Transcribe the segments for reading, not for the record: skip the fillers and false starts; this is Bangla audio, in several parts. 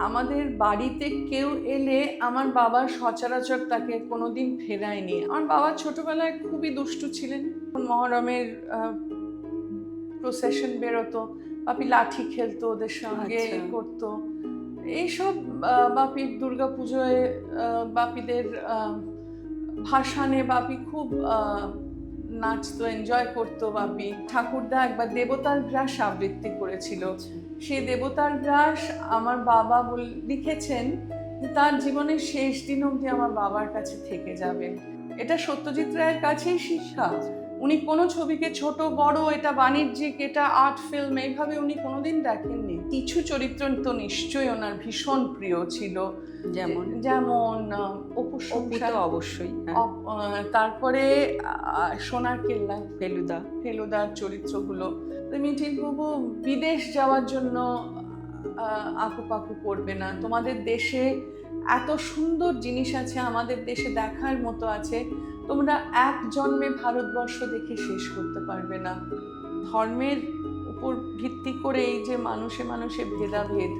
আমাদের বাড়িতে কেউ এলে আমার বাবা সচরাচর তাকে কোনোদিন ফেরায়নি। আমার বাবা ছোটবেলায় খুবই দুষ্টু ছিলেন। মহরমের প্রসেশন বেরোতো, বাপি লাঠি খেলতো ওদের সঙ্গে, আচ্ছা। করতো এইসব। বাপির দুর্গাপুজোয় বাপিদের ভাসানে বাপি খুব নাচতো, এনজয় করতো। বাপি ঠাকুরদা একবার দেবতার গ্রাস আবৃত্তি করেছিল। আচ্ছা। সেই দেবতার গ্রাস আমার বাবা লিখেছেন তার জীবনের শেষ দিন অবধি আমার বাবার কাছে থেকে যাবে। এটা সত্যজিৎ রায়ের কাছেই শিক্ষা। উনি কোনো ছবিকে ছোট বড়, এটা বাণিজ্যিক, এটা আর্ট ফিল্ম, এইভাবে উনি কোনোদিন দেখেননি। কিছু চরিত্র তো নিশ্চয়ই ওনার ভীষণ প্রিয় ছিল, যেমন যেমন অপু অপু তো অবশ্যই, হ্যাঁ। তারপরে সোনার কেল্লা, ফেলুদা। ফেলুদার চরিত্রগুলো। মিঠিল বাবু বিদেশ যাওয়ার জন্য আকুপাকু করবে না। তোমাদের দেশে এত সুন্দর জিনিস আছে, আমাদের দেশে দেখার মতো আছে, তোমরা এক জন্মে ভারতবর্ষ দেখে শেষ করতে পারবে না। ধর্মের উপর ভিত্তি করে এই যে মানুষে মানুষে ভেদাভেদ,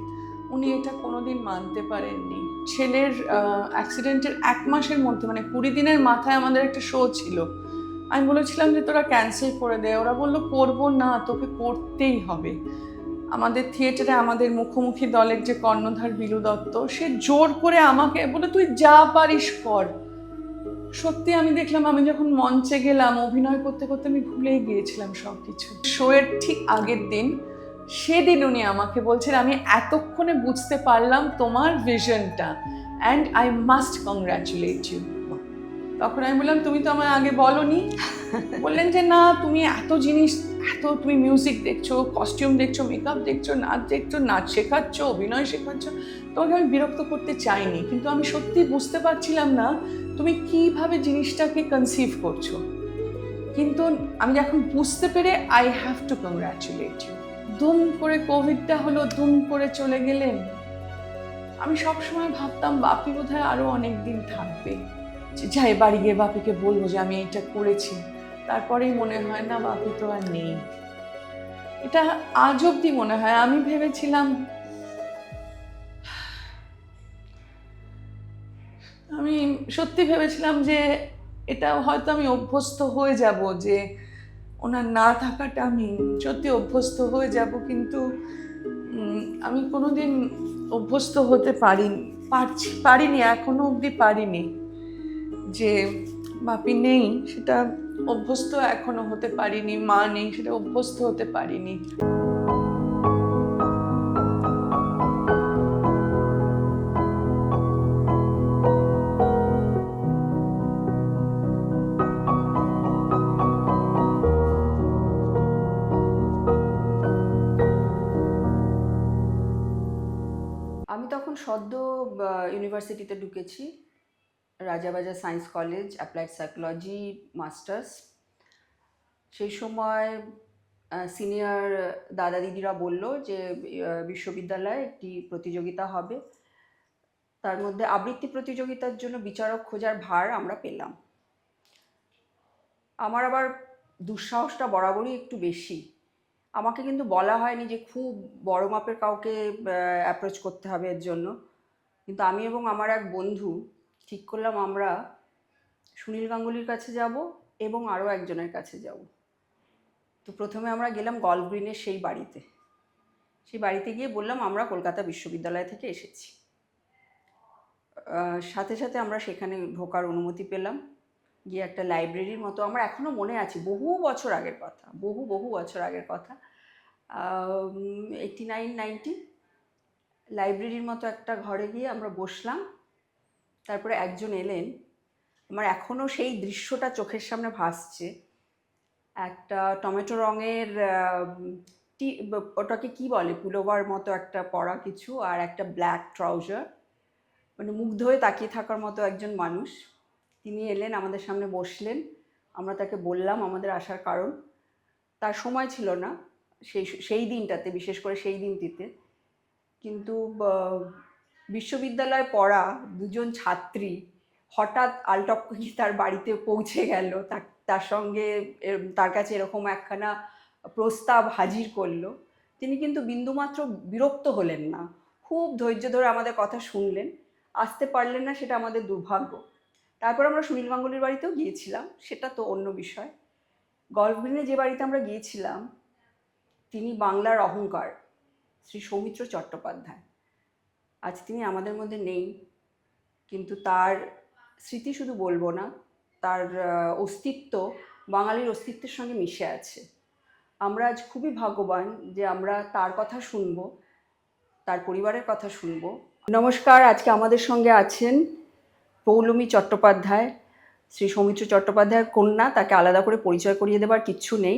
উনি এটা কোনোদিন মানতে পারেননি। ছেলের অ্যাক্সিডেন্টের 1 মাসের মধ্যে, মানে 20 দিনের মাথায় আমাদের একটা শো ছিল। আমি বলেছিলাম যে তোরা ক্যান্সেল করে দে। ওরা বললো করবো না, তোকে করতেই হবে। আমাদের থিয়েটারে আমাদের মুখোমুখি দলের যে কর্ণধার বিলু দত্ত, সে জোর করে আমাকে বলে তুই যা পারিস কর। সত্যি আমি দেখলাম, আমি যখন মঞ্চে গেলাম অভিনয় করতে করতে আমি ভুলেই গিয়েছিলাম সবকিছু। শোয়ের ঠিক আগের দিন, সেদিন উনি আমাকে বলছেন আমি এতক্ষণে বুঝতে পারলাম তোমার ভিশনটা, and I must congratulate you. তখন আমি বললাম তুমি তো আমায় আগে বলোনি। বললেন যে না, তুমি এত জিনিস, এত তুমি মিউজিক দেখছো, কস্টিউম দেখছো, মেকআপ দেখছো, নাচ শেখাচ্ছ, অভিনয় শেখাচ্ছ, তোমাকে আমি বিরক্ত করতে চাইনি, কিন্তু আমি সত্যি বুঝতে পারছিলাম না তুমি কিভাবে জিনিসটাকে কনসিভ করছো। কিন্তু আমি এখন বুঝতে পেরে I have to congratulate you. দুম করে কোভিডটা হলো, দুম করে চলে গেলেন। আমি সবসময় ভাবতাম বাপি বোধহয় আরো অনেক দিন থাকবে, যাই বাড়ি গিয়ে বাপিকে বলবো যে আমি এটা করেছি। তারপরেই মনে হয় না, বাপি তো আর নেই। এটা আজ অব্দি মনে হয়। আমি ভেবেছিলাম, আমি সত্যি ভেবেছিলাম যে এটা হয়তো আমি অভ্যস্ত হয়ে যাব, যে ওনার না থাকাটা আমি সত্যি অভ্যস্ত হয়ে যাব, কিন্তু আমি কোনোদিন অভ্যস্ত হতে পারিনি, এখনো অবধি পারিনি। যে বাপি নেই সেটা অভ্যস্ত এখনো হতে পারিনি, মা নেই সেটা অভ্যস্ত হতে পারিনি। আমি তখন সদ্য ইউনিভার্সিটিতে ঢুকেছি, Rajabazar science college, applied psychology masters. সেই সময় সিনিয়র দাদা দিদিরা বলল যে বিশ্ববিদ্যালয়ে একটি প্রতিযোগিতা হবে, তার মধ্যে আবৃত্তি প্রতিযোগিতার জন্য বিচারক খোঁজার ভার আমরা পেলাম। আমার আবার দুঃসাহসটা বরাবরই একটু বেশি। আমাকে কিন্তু বলা হয়নি যে খুব বড় মাপের কাউকে অ্যাপ্রোচ করতে হবে এর জন্য, কিন্তু আমি এবং আমার এক বন্ধু ঠিক করলাম আমরা সুনীল গাঙ্গুলির কাছে যাব এবং আরও একজনের কাছে যাব। তো প্রথমে আমরা গেলাম গল্ফ গ্রিনের সেই বাড়িতে গিয়ে বললাম আমরা কলকাতা বিশ্ববিদ্যালয় থেকে এসেছি। সাথে সাথে আমরা সেখানে ঢোকার অনুমতি পেলাম। গিয়ে একটা লাইব্রেরির মতো, আমার এখনও মনে আছে, বহু বছর আগের কথা, বহু বছর আগের কথা, 89-90, লাইব্রেরির মতো একটা ঘরে গিয়ে আমরা বসলাম। তারপরে একজন এলেন, আমার এখনও সেই দৃশ্যটা চোখের সামনে ভাসছে। একটা টমেটো রঙের ওটাকে কি বলে, পুলোভার মতো একটা পরা কিছু, আর একটা ব্ল্যাক ট্রাউজার, মানে মুগ্ধ হয়ে তাকিয়ে থাকার মতো একজন মানুষ। তিনি এলেন, আমাদের সামনে বসলেন। আমরা তাকে বললাম আমাদের আসার কারণ। তার সময় ছিল না সেই দিনটাতে, বিশেষ করে সেই দিনটিতে, কিন্তু বিশ্ববিদ্যালয়ে পড়া দুজন ছাত্রী হঠাৎ আলটপকে তার বাড়িতে পৌঁছে গেল, তার সঙ্গে তার কাছে এরকম একখানা প্রস্তাব হাজির করলো। তিনি কিন্তু বিন্দুমাত্র বিরক্ত হলেন না, খুব ধৈর্য ধরে আমাদের কথা শুনলেন, আসতে পারলেন না সেটা আমাদের দুর্ভাগ্য। তারপর আমরা সুনীল গাঙ্গুলির বাড়িতেও গিয়েছিলাম, সেটা তো অন্য বিষয়। গল্ফ গ্রিনে যে বাড়িতে আমরা গিয়েছিলাম, তিনি বাংলার অহংকার, শ্রী সৌমিত্র চট্টোপাধ্যায়। আজ তিনি আমাদের মধ্যে নেই, কিন্তু তার স্মৃতি শুধু বলবো না, তার অস্তিত্ব বাঙালির অস্তিত্বের সঙ্গে মিশে আছে। আমরা আজ খুবই ভাগ্যবান যে আমরা তার কথা শুনবো, তার পরিবারের কথা শুনবো। নমস্কার, আজকে আমাদের সঙ্গে আছেন পৌলমী চট্টোপাধ্যায়, শ্রী সৌমিত্র চট্টোপাধ্যায়ের কন্যা। তাকে আলাদা করে পরিচয় করিয়ে দেবার কিচ্ছু নেই।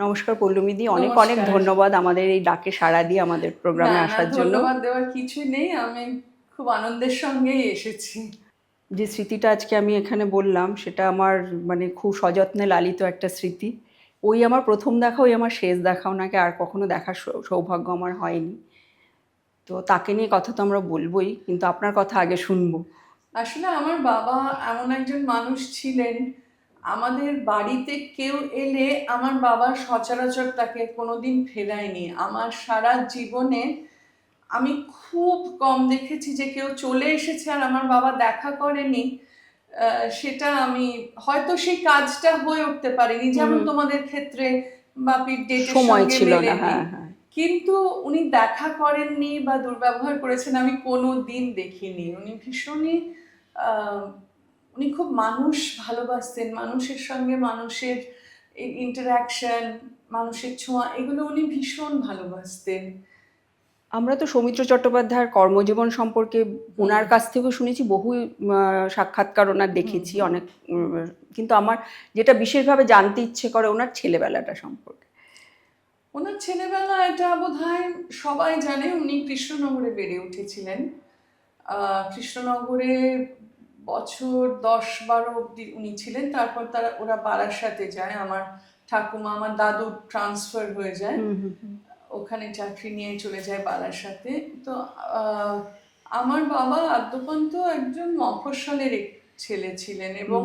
নমস্কার পৌলমীদি, অনেক অনেক নমস্কার। ধন্যবাদ আমাদের এই ডাকে সাড়া দিয়ে আমাদের প্রোগ্রামে আসার জন্য। ধন্যবাদ দেওয়ার কিছু নেই, আমি খুব আনন্দের সঙ্গেই এসেছি। যে স্মৃতিটা আজকে আমি এখানে বললাম, সেটা আমার মানে খুব সযত্নে লালিত একটা স্মৃতি। ওই আমার প্রথম দেখা, ওই আমার শেষ দেখা, ওনাকে আর কখনো দেখার সৌভাগ্য আমার হয়নি। তো তাকে নিয়ে কথা তো আমরা বলবোই, কিন্তু আপনার কথা আগে শুনবো। আসলে আমার বাবা এমন একজন মানুষ ছিলেন, আমাদের বাড়িতে কেউ এলে আমার বাবা সচরাচর তাকে কোনোদিন ফেরায়নি। আমার সারা জীবনে আমি খুব কম দেখেছি যে কেউ চলে এসেছে আর আমার বাবা দেখা করেনি। সেটা আমি হয়তো সেই কাজটা হয়ে উঠতে পারিনি, যেমন তোমাদের ক্ষেত্রে বাপির ডেটের সময় সঙ্গে ছিল না। মেলেনি। হ্যাঁ, হ্যাঁ। কিন্তু উনি দেখা করেননি বা দুর্ব্যবহার করেছেন আমি কোনো দিন দেখিনি। উনি ভীষণই উনি খুব মানুষ ভালোবাসতেন, মানুষের সঙ্গে মানুষের ইন্টারাকশন, মানুষের ছোঁয়া, এগুলো উনি ভীষণ ভালোবাসতেন। আমরা তো সৌমিত্র চট্টোপাধ্যায়ের কর্মজীবন সম্পর্কে ওনার কাছ থেকেও শুনেছি, বহু সাক্ষাৎকার ওনার দেখেছি অনেক, কিন্তু আমার যেটা বিশেষভাবে জানতে ইচ্ছে করে ওনার ছেলেবেলাটা সম্পর্কে। ওনার ছেলেবেলা এটা বোধহয় সবাই জানে, উনি কৃষ্ণনগরে বেড়ে উঠেছিলেন। কৃষ্ণনগরে বছর 10-12 অবধি উনি ছিলেন, তারপর ওরা বারাসাতে যায়। আমার ঠাকুমা, আমার দাদু ট্রান্সফার হয়ে যায়, ওখানে চাকরি নিয়ে চলে যায় বারাসাতে। তো আমার বাবা আদ্যপান্ত একজন মফস্বলের ছেলে ছিলেন, এবং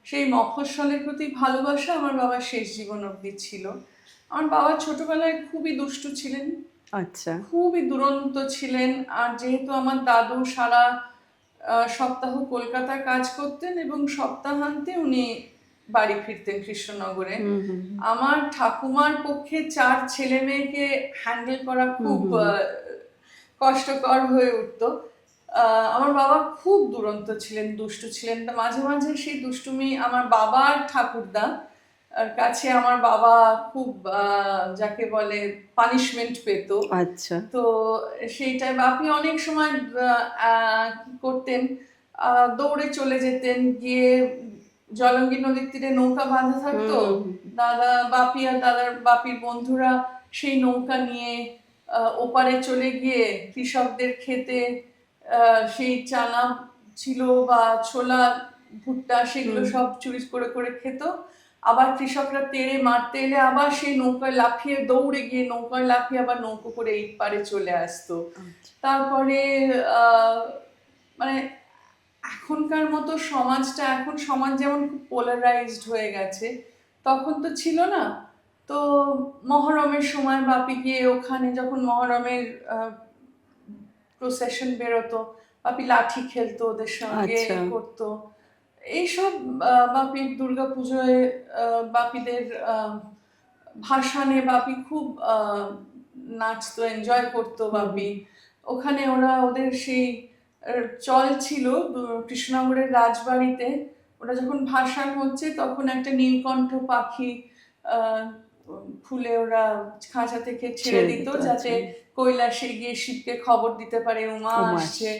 সেই মফস্বলের প্রতি ভালোবাসা আমার বাবার শেষ জীবন অবধি ছিল। আমার বাবা ছোটবেলায় খুবই দুষ্টু ছিলেন, আচ্ছা। খুবই দুরন্ত ছিলেন। আর যেহেতু আমার দাদু সারা সপ্তাহ কলকাতায় কাজ করতেন এবং সপ্তাহান্তে উনি বাড়ি ফিরতেন কৃষ্ণনগরে, আমার ঠাকুমার পক্ষে 4 ছেলে মেয়েকে হ্যান্ডেল করা খুব কষ্টকর হয়ে উঠতো। আমার বাবা খুব দুরন্ত ছিলেন, দুষ্টু ছিলেন। মাঝে মাঝে সেই দুষ্টুমি আমার বাবার ঠাকুরদা কাছে আমার বাবা খুব যাকে বলে পানিশমেন্ট পেত। আচ্ছা। তো সেইটাই বাপি অনেক সময় কি করতেন, দৌড়ে চলে যেতেন, গিয়ে জলঙ্গি নদীর তীরে নৌকা বাঁধা থাকতো, দাদা বাপি আর বাপির বন্ধুরা সেই নৌকা নিয়ে ওপারে চলে গিয়ে কৃষকদের খেতে সেই চানা ছিল বা ছোলা ভুট্টা সেগুলো সব চুরি করে করে খেত। আবার কৃষকরা তেড়ে মারতে এলে আবার সেই নৌকায় লাফিয়ে দৌড়ে গিয়ে নৌকায় লাফিয়ে আবার নৌকো করে এই পারে চলে আসতো। তারপরে মানে এখনকার মতো সমাজটা, এখন সমাজ যেমন খুব পোলারাইজড হয়ে গেছে, তখন তো ছিল না। তো মহরমের সময় বাপি গিয়ে ওখানে, যখন মহরমের প্রসেশন বেরোতো, বাপি লাঠি খেলতো ওদের সঙ্গে, করতো এইসব। বাপির দুর্গাপুজোয় বাপিদের ভাসানে বাপি খুব নাচতো, এনজয় করতো বাপি। ওখানে ওদের সেই চল ছিল কৃষ্ণনগরের রাজবাড়িতে, ওরা যখন ভাসান হচ্ছে তখন একটা নীলকণ্ঠ পাখি খুলে ওরা খাঁচা থেকে ছেড়ে দিত, যাতে কৈলাসে গিয়ে শিবকে খবর দিতে পারে উমা আসছে।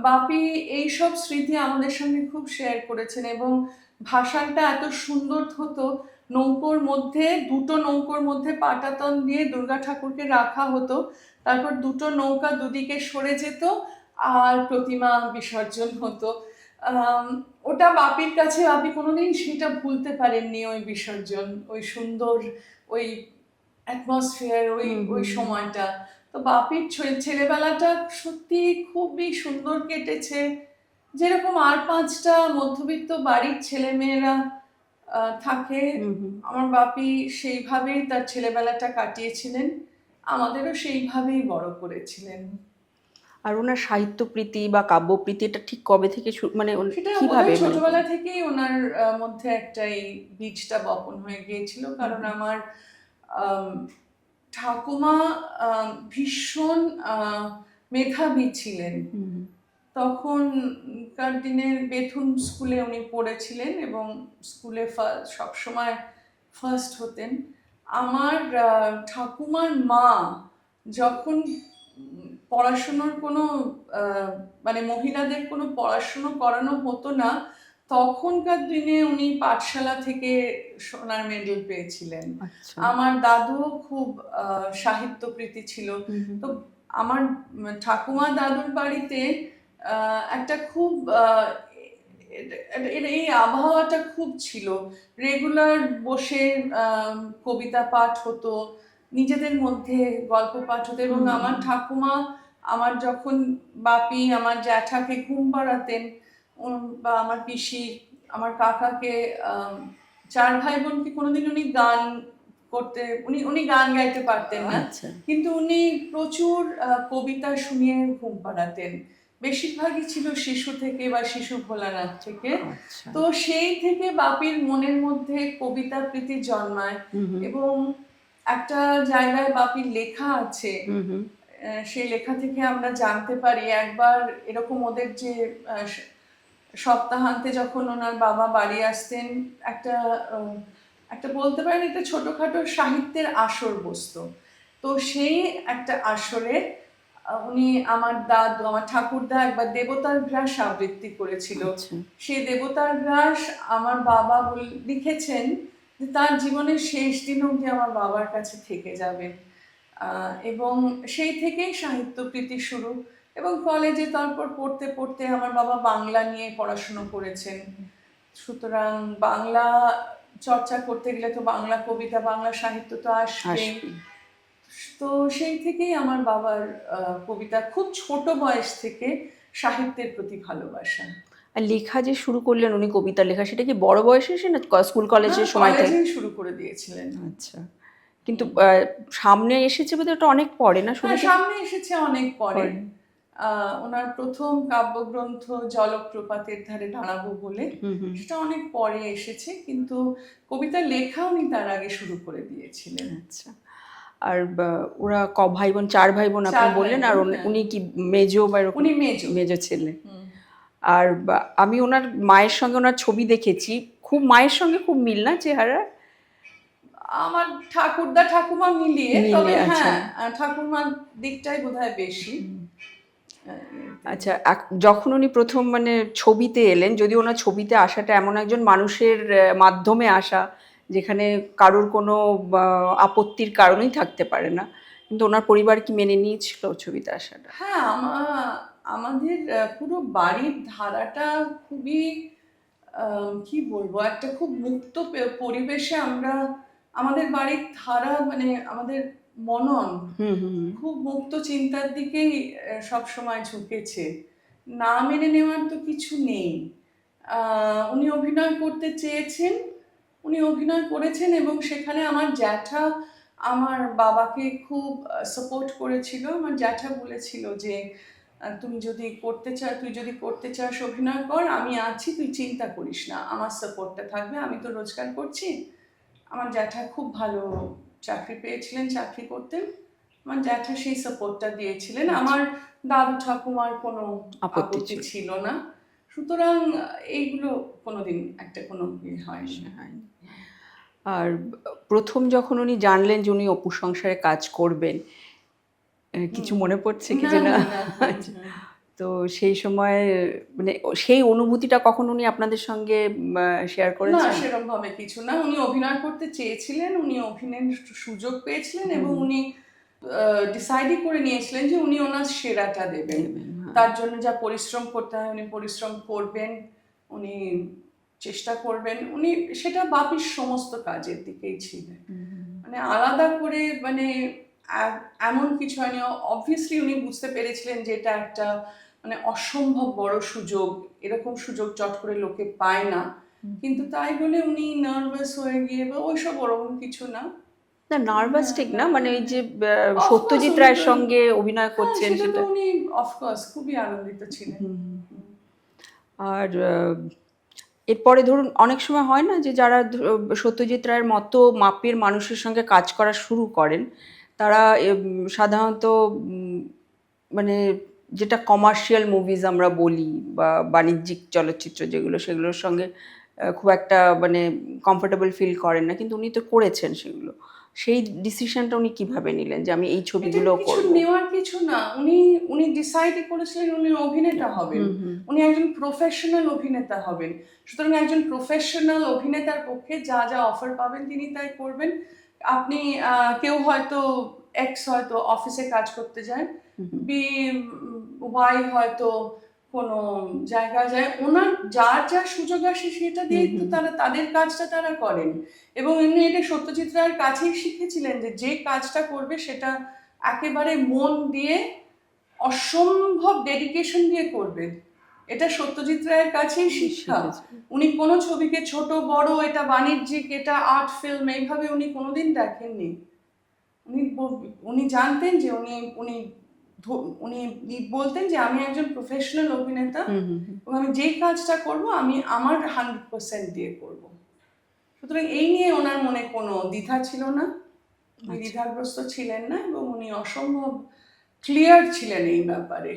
বাপি এইসব স্মৃতি আমাদের সঙ্গে খুব শেয়ার করেছেন। এবং ভাসানটা এত সুন্দর হতো, নৌকোর মধ্যে, দুটো নৌকোর মধ্যে পাটাতন দিয়ে দুর্গা ঠাকুরকে রাখা হতো, তারপর দুটো নৌকা দুদিকে সরে যেত আর প্রতিমা বিসর্জন হতো। ওটা বাপির কাছে, বাপি কোনোদিন সেটা ভুলতে পারেননি, ওই বিসর্জন, ওই সুন্দর ওই অ্যাটমসফিয়ার, ওই সময়টা। তো বাপির ছেলেবেলাটা সত্যি খুবই সুন্দর কেটেছে। যেরকম আর 5টা মধ্যবিত্ত বাড়ির ছেলে মেয়েরা থাকে, আমার বাপি সেইভাবেই তার ছেলেবেলাটা কাটিয়েছিলেন, আমাদেরও সেইভাবেই বড় করেছিলেন। আর ওনার সাহিত্যপ্রীতি বা কাব্যপ্রীতি এটা ঠিক কবে থেকে মানে সেটা কিভাবে বোধহয় ছোটবেলা থেকেই ওনার মধ্যে একটা এই বীজটা বপন হয়ে গিয়েছিল, কারণ আমার আম, ঠাকুমা ভীষণ মেধাবী ছিলেন। তখনকার দিনের বেথুন স্কুলে উনি পড়েছিলেন এবং স্কুলে সবসময় ফার্স্ট হতেন। আমার ঠাকুমার মা যখন পড়াশুনোর কোনো মানে মহিলাদের কোনো পড়াশুনো করানো হতো না, তখনকার দিনে উনি পাঠশালা থেকে সোনার মেডেল পেয়েছিলেন। আচ্ছা। আমার দাদুও খুব সাহিত্যপ্রীতি ছিল। তো আমার ঠাকুমা দাদুর বাড়িতে একটা খুব এই আবহাওয়াটা খুব ছিল। রেগুলার বসে কবিতা পাঠ হতো, নিজেদের মধ্যে গল্প পাঠ হতো, এবং আমার ঠাকুমা আমার যখন বাপি আমার জ্যাঠাকে ঘুম পাড়াতেন, বা আমার পিসি আমার কাকাকে, চার ভাই বোনকে কোনোদিন উনি গান করতে, উনি গান গাইতে পারতেন না, কিন্তু উনি প্রচুর কবিতা শুনিয়ে ঘুম পাড়াতেন। বেশিরভাগই ছিল শিশু থেকে বা শিশু ভোলানাথ থেকে। তো সেই থেকে বাপির মনের মধ্যে কবিতা প্রীতি জন্মায়, এবং একটা জায়গায় বাপির লেখা আছে, সেই লেখা থেকে আমরা জানতে পারি একবার এরকম ওদের যে সপ্তাহান্তে যখন ওনার বাবা বাড়ি আসতেন, একটা বলতে পারেন একটা ছোটখাটো সাহিত্যের আসর বসতো। তো সেই একটা আসরে উনি আমার দাদু, আমার ঠাকুরদা একবার দেবতার গ্রাস আবৃত্তি করেছিল। সেই দেবতার গ্রাস আমার বাবা লিখেছেন যে তার জীবনের শেষ দিন অবধি আমার বাবার কাছে থেকে যাবে, এবং সেই থেকেই সাহিত্যপ্রীতি শুরু। এবং কলেজে তারপর পড়তে পড়তে আমার বাবা বাংলা নিয়ে পড়াশুনো করেছেন, সুতরাং বাংলা চর্চা করতে গেলে তো বাংলা কবিতা বাংলা সাহিত্য তো আসবে। তো সেই থেকেই আমার বাবার কবিতা, খুব ছোট বয়স থেকে সাহিত্যের প্রতি ভালোবাসা। আর লেখা যে শুরু করলেন উনি, কবিতা লেখা, সেটা কি বড় বয়সে এসে না স্কুল কলেজের সময় থেকে শুরু করে দিয়েছিলেন? আচ্ছা, কিন্তু সামনে এসেছে বোধহয় ওটা অনেক পরে না? সামনে এসেছে অনেক পরে। ওনার প্রথম কাব্যগ্রন্থ জলপ্রপাতের ধারে দাঁড়াবো বলে, সেটা অনেক পরে এসেছে, কিন্তু কবিতা লেখা উনি তার আগে শুরু করে দিয়েছিলেন। আচ্ছা। আর ওরা ভাই বোন? 4 ভাই বোন আপনি বললেন। আর উনি কি মেজো বা এরকম? উনি মেজো ছেলে। আর আমি ওনার মায়ের সঙ্গে ওনার ছবি দেখেছি, খুব মায়ের সঙ্গে খুব মিল না চেহারা? আমার ঠাকুরদা ঠাকুমা মিলিয়ে, তবে হ্যাঁ ঠাকুমার দিকটাই বোধহয় বেশি। আচ্ছা, যখন উনি প্রথম মানে ছবিতে এলেন, যদি ওনার ছবিতে আসাটা এমন একজন মানুষের মাধ্যমে আসা যেখানে কারোর কোনো আপত্তির কারণেই থাকতে পারে না, কিন্তু ওনার পরিবার কি মেনে নিয়েছিল ছবিতে আসাটা? হ্যাঁ, আমাদের পুরো বাড়ির ধারাটা খুবই কি বলবো, একটা খুব মুক্ত পরিবেশে আমরা, আমাদের বাড়ির ধারা মানে আমাদের মনন খুব মুক্ত চিন্তার দিকেই সবসময় ঝুঁকেছে। না মেনে নেওয়ার তো কিছু নেই। উনি অভিনয় করতে চেয়েছেন, উনি অভিনয় করেছেন, এবং সেখানে আমার জ্যাঠা আমার বাবাকে খুব সাপোর্ট করেছিল। আমার জ্যাঠা বলেছিল যে তুই যদি করতে চাস অভিনয় কর, আমি আছি, তুই চিন্তা করিস না, আমার সাপোর্টটা থাকবে, আমি তো রোজগার করছি। আমার জ্যাঠা খুব ভালো চাকরি পেয়েছিলেন, চাকরি করতেন, আমার জ্যাঠা সেই সাপোর্টটা দিয়েছিলেন। আমার দাদু ঠাকুমার কোনো আপত্তি ছিল না, সুতরাং এইগুলো কোনোদিন কোনো হয়নি। আর প্রথম যখন উনি জানলেন যে উনি অপু সংসারে কাজ করবেন, কিছু মনে পড়ছে কি যে না? তো সেই সময় মানে সেই অনুভূতিটা কখন উনি আপনাদের সঙ্গে শেয়ার করেছেন? না, সেরকম ভাবে কিছু না। উনি অভিনয় করতে চেয়েছিলেন, উনি অভিনয়ের সুযোগ পেয়েছিলেন, এবং উনি ডিসাইডই করে নিয়েছিলেন যে উনি ওনার সেরাটা দেবেন। তার জন্য যা পরিশ্রম করতে হয় উনি পরিশ্রম করবেন, উনি চেষ্টা করবেন। উনি সেটা বাপির সমস্ত কাজের দিকেই ছিলেন, মানে আলাদা করে মানে এমন কিছু হয়নি। অবভিয়াসলি উনি বুঝতে পেরেছিলেন যে এটা একটা মানে অসম্ভব বড় সুযোগ, এরকম সুযোগ চট করে লোকে পায় না, কিন্তু তাই বলে উনি নার্ভাস হয়ে গিয়ে বা ওইসব ওরকম কিছু না, না, নার্ভাস ঠিক না, মানে এই যে Of সত্যজিৎ course, রায়ের উনি তো- সঙ্গে অভিনয় হ্যাঁ, করছেন সেটা তো সেটা। উনি অফকোর্স খুবই আনন্দিত ছিলেন। আর এরপরে ধরুন অনেক সময় হয় না যে যারা সত্যজিৎ রায়ের মতো মাপের মানুষের সঙ্গে কাজ করা শুরু করেন, তারা সাধারণত মানে যেটা কমার্শিয়াল মুভিজ আমরা বলি বা বাণিজ্যিক চলচ্চিত্র যেগুলো, সেগুলোর সঙ্গে খুব একটা মানে কমফোর্টেবল ফিল করেন না, কিন্তু উনি তো করেছেন সেগুলো। সেই ডিসিশনটা উনি কিভাবে নিলেন যে আমি এই এটা ছবিগুলো কিছু করব? নেওয়ার কিছু না, উনি উনি ডিসাইডই করেছিলেন উনি অভিনেতা হবেন, উনি একজন প্রফেশনাল অভিনেতা হবেন। সুতরাং একজন প্রফেশনাল অভিনেতার পক্ষে যা যা অফার পাবেন তিনি তাই করবেন। আপনি কেউ হয়তো এক্স হয়তো অফিসে কাজ করতে যায়, বি ওয়াই হয়তো কোনো জায়গায় যায়, ওনার যার যা সুযোগ আসে সেটা দিয়ে তো তারা তাদের কাজটা তারা করেন। এবং এমনি এটা সত্যজিৎ রায়ের কাছেই শিখেছিলেন যে যে কাজটা করবে সেটা একেবারে মন দিয়ে অসম্ভব ডেডিকেশন দিয়ে করবে। এটা সত্যজিৎ রায়ের কাছেই শিক্ষা। উনি কোনো ছবিকে ছোট বড়, এটা বাণিজ্যিক, এটা আর্ট ফিল্ম, এইভাবে উনি কোনোদিন দেখেননি। উনি জানতেন যে উনি উনি উনি বলতেন যে আমি একজন প্রফেশনাল অভিনেতা এবং আমি যেই কাজটা করব আমি আমার 100% দিয়ে করব। সুতরাং এই নিয়ে ওনার মনে কোনো দ্বিধা ছিল না, উনি দ্বিধাগ্রস্ত ছিলেন না এবং উনি অসম্ভব ক্লিয়ার ছিলেন এই ব্যাপারে।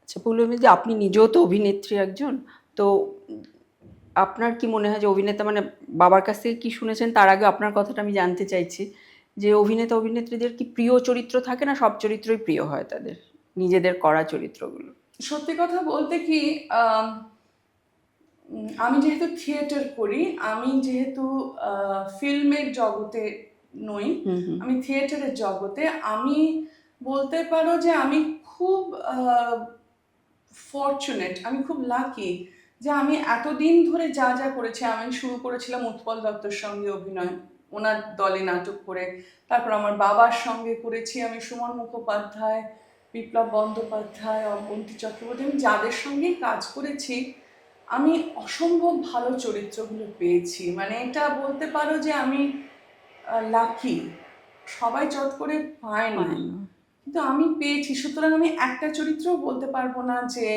আচ্ছা, বললাম যে আপনি নিজেও তো অভিনেত্রী একজন, তো আপনার কি মনে হয় যে অভিনেতা মানে বাবার কাছ থেকে কি শুনেছেন তার আগে আপনার কথাটা আমি জানতে চাইছি, যে অভিনেতা অভিনেত্রীদের কি প্রিয় চরিত্র থাকে না, সব চরিত্রই প্রিয় হয় তাদের নিজেদের করা চরিত্রগুলো? সত্যি কথা বলতে কি, আমি যেহেতু থিয়েটার করি, আমি যেহেতু ফিল্মের জগতে নই, আমি থিয়েটারের জগতে, আমি বলতে পারো যে আমি খুব ফরচুনেট, আমি খুব লাকি যে আমি এতদিন ধরে যা যা করেছি। আমি শুরু করেছিলাম উৎপল দত্তর সঙ্গে অভিনয়, ওনার দলে নাটক করে। তারপর আমার বাবার সঙ্গে করেছি আমি সুমন মুখোপাধ্যায়, বিপ্লব বন্দ্যোপাধ্যায়, অবন্তী চক্রবর্তী, আমি যাদের সঙ্গেই কাজ করেছি আমি অসম্ভব ভালো চরিত্রগুলো পেয়েছি। মানে এটা বলতে পারো যে আমি লাকি, সবাই চট করে পায় না, কিন্তু আমি পেয়েছি। সুতরাং আমি একটা চরিত্রও বলতে পারবো না যে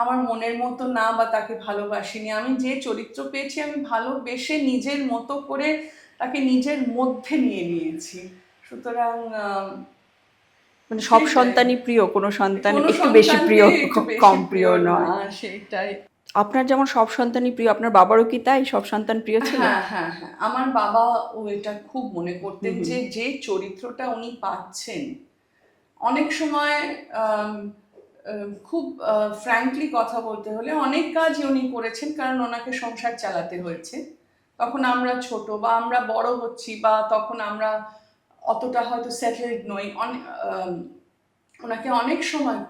আমার মনের মতো না বা তাকে ভালোবাসিনি। আমি যে চরিত্র পেয়েছি আমি ভালোবেসে নিজের মতো করে তাকে নিজের মধ্যে নিয়ে নিয়েছি। সুতরাং মানে সব সন্তানই প্রিয়, কোনো সন্তান কোনো একটু বেশি প্রিয়, একটু বেশি কম প্রিয় নয়। সেটাই। আপনার যেমন সব সন্তানই প্রিয়, আপনার বাবারও কি তাই, সব সন্তান প্রিয় ছিল? হ্যাঁ হ্যাঁ হ্যাঁ, আমার বাবা ও এটা খুব মনে করতেন যে যে চরিত্রটা উনি পাচ্ছেন, অনেক সময় খুব ফ্র্যাঙ্কলি কথা বলতে হলে অনেক কাজই উনি করেছেন, কারণ ওনাকে সংসার চালাতে হয়েছে। তখন আমরা ছোট বা আমরা বড় হচ্ছি, বা তখন আমরা অতটা হয়তো সেটেলড নই। ওনাকে অনেক সময়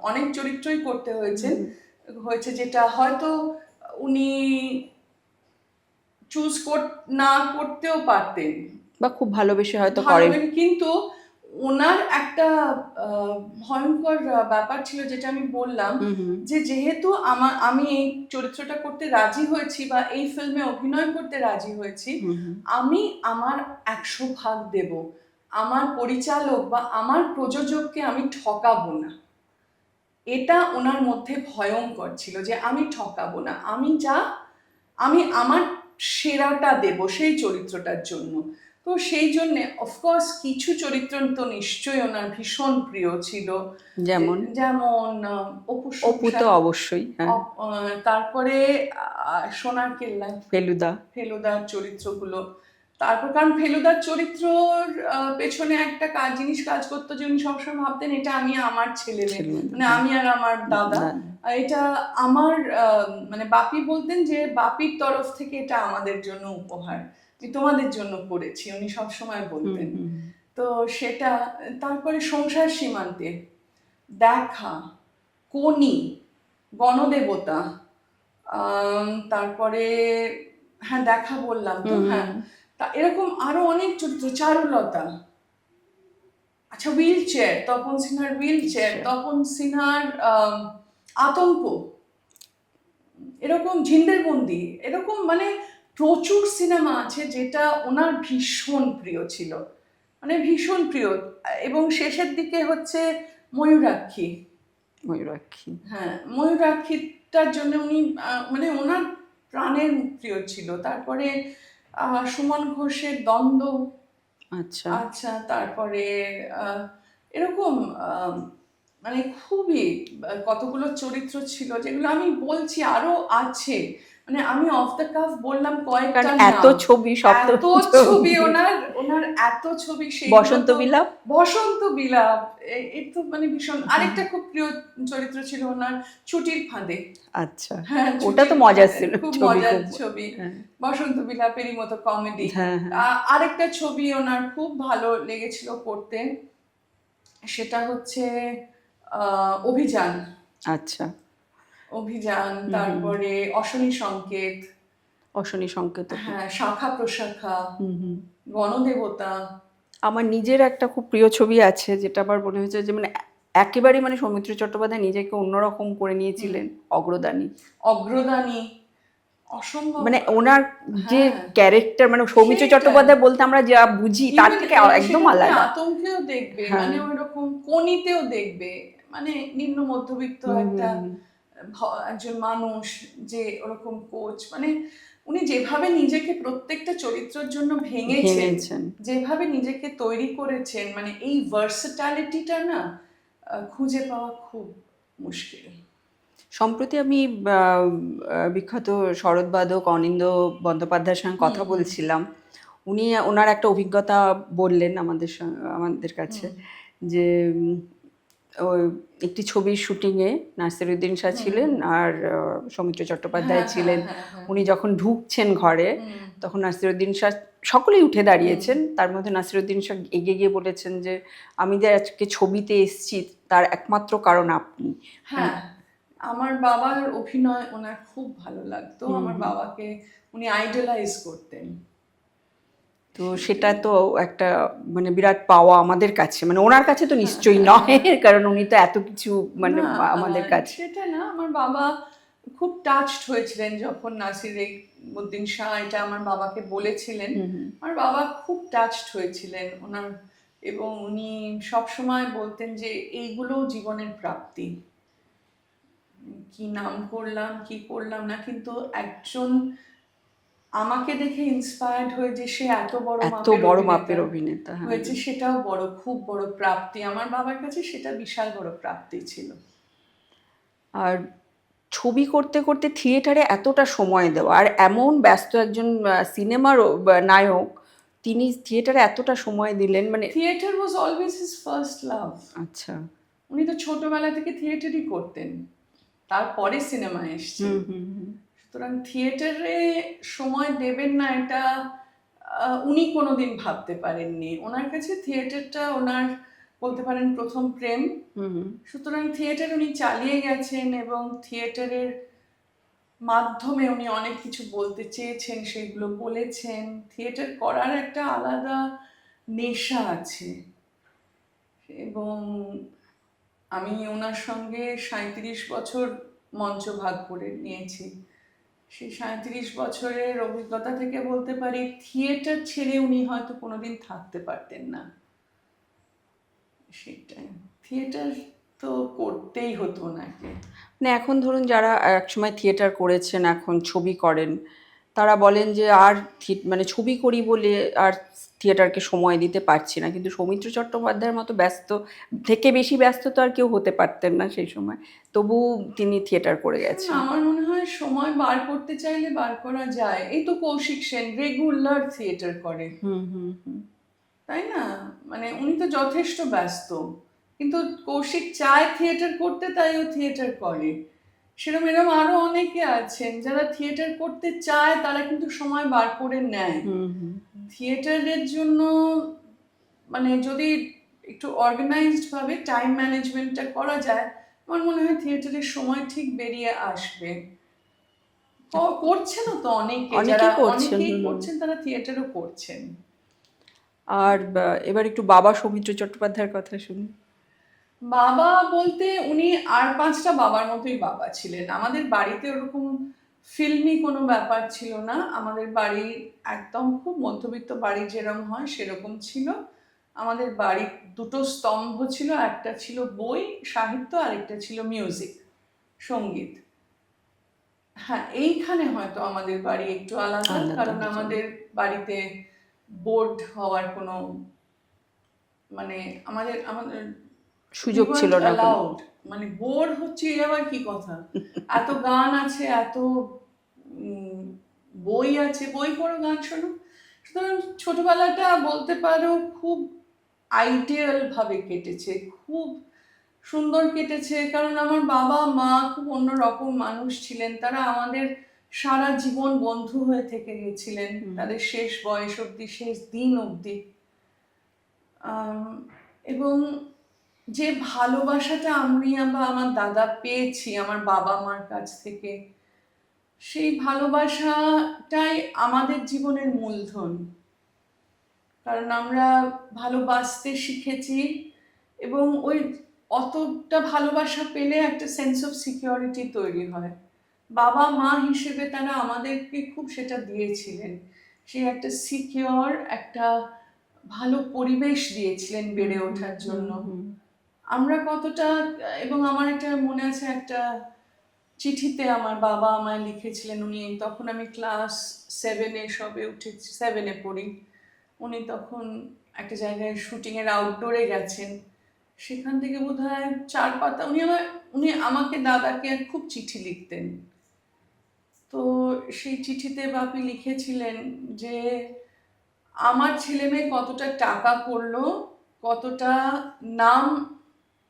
অনেক চরিত্রই করতে হয়েছে যেটা হয়তো উনি চুজ না করতেও পারতেন বা খুব ভালোবেসে হয়তো করেন। কিন্তু ওনার একটা ভয়ঙ্কর ব্যাপার ছিল, যেটা আমি বললাম যে যেহেতু আমি এই চরিত্রটা করতে রাজি হয়েছি বা এই ফিল্মে অভিনয় করতে রাজি হয়েছি, আমি আমার 100% দেব। আমার পরিচালক বা আমার প্রযোজককে আমি ঠকাবো না। এটা ওনার মধ্যে ভয়ঙ্কর ছিল যে আমি ঠকাবো না, আমি আমার সেরাটা দেব সেই চরিত্রটার জন্য। তো সেই জন্য অফকোর্স কিছু চরিত্র তো নিশ্চয়ই ওনার ভীষণ প্রিয় ছিল, যেমন অপু তো অবশ্যই, তারপরে সোনার কেল্লা, ফেলুদার চরিত্রগুলো। তারপর কারণ ফেলুদার চরিত্রর পেছনে একটা জিনিস কাজ করতো যে উনি সবসময় ভাবতেন এটা আমি আমার ছেলে মেয়ে, মানে আমি আর আমার দাদা, এটা আমার মানে বাপি বলতেন যে বাপির তরফ থেকে এটা আমাদের জন্য উপহার, তোমাদের জন্য করেছি, উনি সবসময় বলতেন। তো সেটা, তারপরে সংসার সীমান্তে, দেখা, কোনি, গণদেবতা, তারপরে হ্যাঁ দেখা বললাম তো, হ্যাঁ এরকম আরো অনেক চরিত্র, চারুলতা, আচ্ছা হুইল চেয়ার, তপন সিনহার হুইল চেয়ার, তপন সিনহার আতঙ্ক, এরকম ঝিন্দের বন্দি, এরকম মানে প্রচুর সিনেমা আছে যেটা ওনার ভীষণ প্রিয় ছিল, মানে ভীষণ প্রিয়। এবং শেষের দিকে হচ্ছে ময়ূরাক্ষী। ময়ূরাক্ষী। হ্যাঁ, ময়ূরাক্ষীটার জন্য উনি মানে ওনার প্রাণের প্রিয় ছিল। তারপরে সুমন ঘোষের দ্বন্দ্ব। আচ্ছা। আচ্ছা, তারপরে এরকম মানে খুবই কতগুলো চরিত্র ছিল যেগুলো আমি বলছি আরো আছে, মানে আমি অফ দ্য কাফ বললাম কয়েকটা কারণ এত নাম। ছবি, এত ছবি ওনার, ওনার এত ছবি, সেই বসন্ত বিলাপ। বসন্ত বিলাপ এই তো মানে ভীষণ। আরেকটা খুব প্রিয় চরিত্র ছিল ওনার, ছুটির ফাঁদে। আচ্ছা, হ্যাঁ, ওটা তো ছুটির মজার ফাঁদে, ছিল খুব ছবি, মজার খুব। ছবি। হ্যাঁ বসন্ত বিলাপেরই মতো কমেডি। হ্যাঁ হ্যাঁ। আরেকটা ছবি ওনার খুব ভালো লেগেছিল করতে, সেটা হচ্ছে অভিযান। আচ্ছা। অভিযান, তারপরে অশনি সংকেত। অশনি সংকেত। হ্যাঁ, শাখা প্রশাখা, হুম হুম। গণদেবতা। আমার নিজের একটা খুব প্রিয় ছবি আছে, যেটা আমার মনে হয়েছে যে মানে একেবারে মানে সৌমিত্র চট্টোপাধ্যায় নিজেকে অন্যরকম করে নিয়েছিলেন, অগ্রদানী। অগ্রদানী অসম্ভব। মানে ওনার যে হ্যাঁ, ক্যারেক্টার, মানে সৌমিত্র সেটাই। চট্টোপাধ্যায় বলতে আমরা যা বুঝি তার Even, থেকে একদম সেটা তুমি আলাদা। আতঙ্কেও দেখবে, হ্যাঁ। মানে ওইরকম কোনিতেও দেখবে, মানে নিম্ন মধ্যবিত্ত একটা একজন মানুষ যে ওরকম কোচ, মানে উনি যেভাবে নিজেকে প্রত্যেকটা চরিত্রের জন্য ভেঙেছেন, যেভাবে নিজেকে তৈরি করেছেন, মানে এই ভার্সেটালিটিটা না খুঁজে পাওয়া খুব মুশকিল। সম্প্রতি আমি বিখ্যাত শরৎবাদক অনিন্দ্য বন্দ্যোপাধ্যায়ের সঙ্গে কথা বলছিলাম। উনি ওনার একটা অভিজ্ঞতা বললেন আমাদের কাছে, যে ওই একটি ছবির শুটিংয়ে নাসিরুদ্দিন শাহ ছিলেন আর সৌমিত্র চট্টোপাধ্যায় ছিলেন। উনি যখন ঢুকছেন ঘরে, তখন নাসিরুদ্দিন শাহ, সকলেই উঠে দাঁড়িয়েছেন, তার মধ্যে নাসিরুদ্দিন শাহ এগিয়ে গিয়ে বলেছেন যে আমি যে আজকে ছবিতে এসেছি তার একমাত্র কারণ আপনি। হ্যাঁ, আমার বাবার অভিনয় ওনার খুব ভালো লাগতো। আমার বাবাকে উনি আইডলাইজ করতেন। তো সেটা তো একটা মানে বিরাট পাওয়া আমাদের কাছে, মানে ওনার কাছে তো নিশ্চয়ই নয়, কারণ উনি তো এত কিছু মানে আমাদের কাছে। সেটা না, আমার বাবা খুব টাচড হয়েছিলেন যখন নাসিরুদ্দিন শাহ এটা আমার বাবাকে বলেছিলেন। আমার বাবা খুব টাচড হয়েছিলেন ওনার, এবং উনি সব সময় বলতেন যে এইগুলো জীবনের প্রাপ্তি। কি নাম করলাম কি করলাম না, কিন্তু একজন আমাকে দেখে ইন্সপায়ার্ড হয়ে যে সে এত বড় মাপের অভিনেতা হয়েছে, সেটাও বড়, খুব বড় প্রাপ্তি। আমার বাবার কাছে সেটা বিশাল বড় প্রাপ্তি ছিল। আর ছবি করতে করতে থিয়েটারে এতটা সময় দেওয়া, আর এমন ব্যস্ত একজন সিনেমার নায়ক, তিনি থিয়েটারে এতটা সময় দিলেন, মানে theatre was always his first love. আচ্ছা। উনি তো ছোটবেলা থেকে থিয়েটারই করতেন, তারপরে সিনেমা এসছে। সুতরাং থিয়েটারে সময় দেবেন না এটা উনি কোনোদিন ভাবতে পারেননি। ওনার কাছে থিয়েটারটা ওনার বলতে পারেন প্রথম প্রেম। সুতরাং থিয়েটার উনি চালিয়ে গেছেন, এবং থিয়েটারের মাধ্যমে উনি অনেক কিছু বলতে চেয়েছেন, সেগুলো বলেছেন। থিয়েটার করার একটা আলাদা নেশা আছে, এবং আমি ওনার সঙ্গে 37 বছর মঞ্চ ভাগ করে নিয়েছি। সেই 37 বছরের অভিজ্ঞতা থেকে বলতে পারি থিয়েটার ছেড়ে উনি হয়তো কোনোদিন থাকতে পারতেন না। সেটাই, থিয়েটার তো করতেই হতো ওনাকে। মানে এখন ধরুন যারা একসময় থিয়েটার করেছেন, এখন ছবি করেন, তারা বলেন যে আর মানে ছবি করি বলে আর থিয়েটারকে সময় দিতে পারছি না। কিন্তু সৌমিত্র চট্টোপাধ্যায়ের মতো ব্যস্ত, থেকে বেশি ব্যস্ত তো আর কেউ হতে পারতেন না সেই সময়, তবু তিনি থিয়েটার করে গেছেন। আমার মনে হয় সময় বার করতে চাইলে বার করা যায়। এই তো কৌশিক সেন রেগুলার থিয়েটার করে, তাই না? মানে উনি তো যথেষ্ট ব্যস্ত, কিন্তু কৌশিক চায় থিয়েটার করতে, তাই ও থিয়েটার করে। সেরকম এরকম আরো অনেকে আছেন যারা থিয়েটার করতে চায়, তারা কিন্তু সময় বার করে নেয়। থিয়েটারের জন্য মানে যদি একটু অর্গানাইজড ভাবে টাইম ম্যানেজমেন্টটা করা যায়, আমার মনে হয় থিয়েটারের সময় ঠিক বেরিয়ে আসবে। করছেনও তো অনেকে, যারা অনেকেই করছেন, তারা থিয়েটারও করছেন। আর এবার একটু বাবা সৌমিত্র চট্টোপাধ্যায়ের কথা শুনি। বাবা বলতে উনি আর 5টা বাবার মতোই বাবা ছিলেন। আমাদের বাড়িতে ওরকম ফিল্মি কোনো ব্যাপার ছিল না। আমাদের বাড়ি একদম খুব মধ্যবিত্ত বাড়ি যেরকম হয় সেরকম ছিল। আমাদের বাড়ির দুটো স্তম্ভ ছিল, একটা ছিল বই সাহিত্য, আর একটা ছিল মিউজিক, সঙ্গীত। হ্যাঁ, এইখানে হয়তো আমাদের বাড়ি একটু আলাদা, আলাদা কারণ হয়ে যাবে। আমাদের বাড়িতে বোর্ড হওয়ার কোনো মানে আমাদের আমাদের সুযোগ ছিল না কোনো। অ্যালাউড, মানে বোর হচ্ছে এ আবার কি কথা, এত গান আছে, এত উম, বই আছে, বই পড়ো গান শোনো। সুতরাং ছোটবেলাটা বলতে পারো খুব আইডিয়াল ভাবে কেটেছে, খুব সুন্দর কেটেছে, কারণ আমার বাবা মা খুব অন্যরকম মানুষ ছিলেন। তারা আমাদের সারা জীবন বন্ধু হয়ে থেকে গেছিলেন, তাদের শেষ বয়স অবধি, শেষ দিন অবধি। এবং যে ভালোবাসাটা আমি বা আমার দাদা পেয়েছি আমার বাবা মার কাছ থেকে, সেই ভালোবাসাটাই আমাদের জীবনের মূলধন। কারণ আমরা ভালোবাসতে শিখেছি, এবং ওই অতটা ভালোবাসা পেলে একটা সেন্স অফ সিকিউরিটি তৈরি হয়। বাবা মা হিসেবে তারা আমাদেরকে খুব সেটা দিয়েছিলেন, সেই একটা সিকিউর, একটা ভালো পরিবেশ দিয়েছিলেন বেড়ে ওঠার জন্য। আমরা কতটা, এবং আমার একটা মনে আছে, একটা চিঠিতে আমার বাবা আমায় লিখেছিলেন, উনি তখন, আমি ক্লাস 7-এ সবে উঠেছি, 7-এ পড়ি, উনি তখন একটা জায়গায় শুটিংয়ের আউটডোরে গেছেন, সেখান থেকে বোধহয় 4 পাতা উনি আমাকে দাদাকে খুব চিঠি লিখতেন। তো সেই চিঠিতে বাপি লিখেছিলেন যে আমার ছেলে মেয়ে কতটা টাকা করলো, কতটা নাম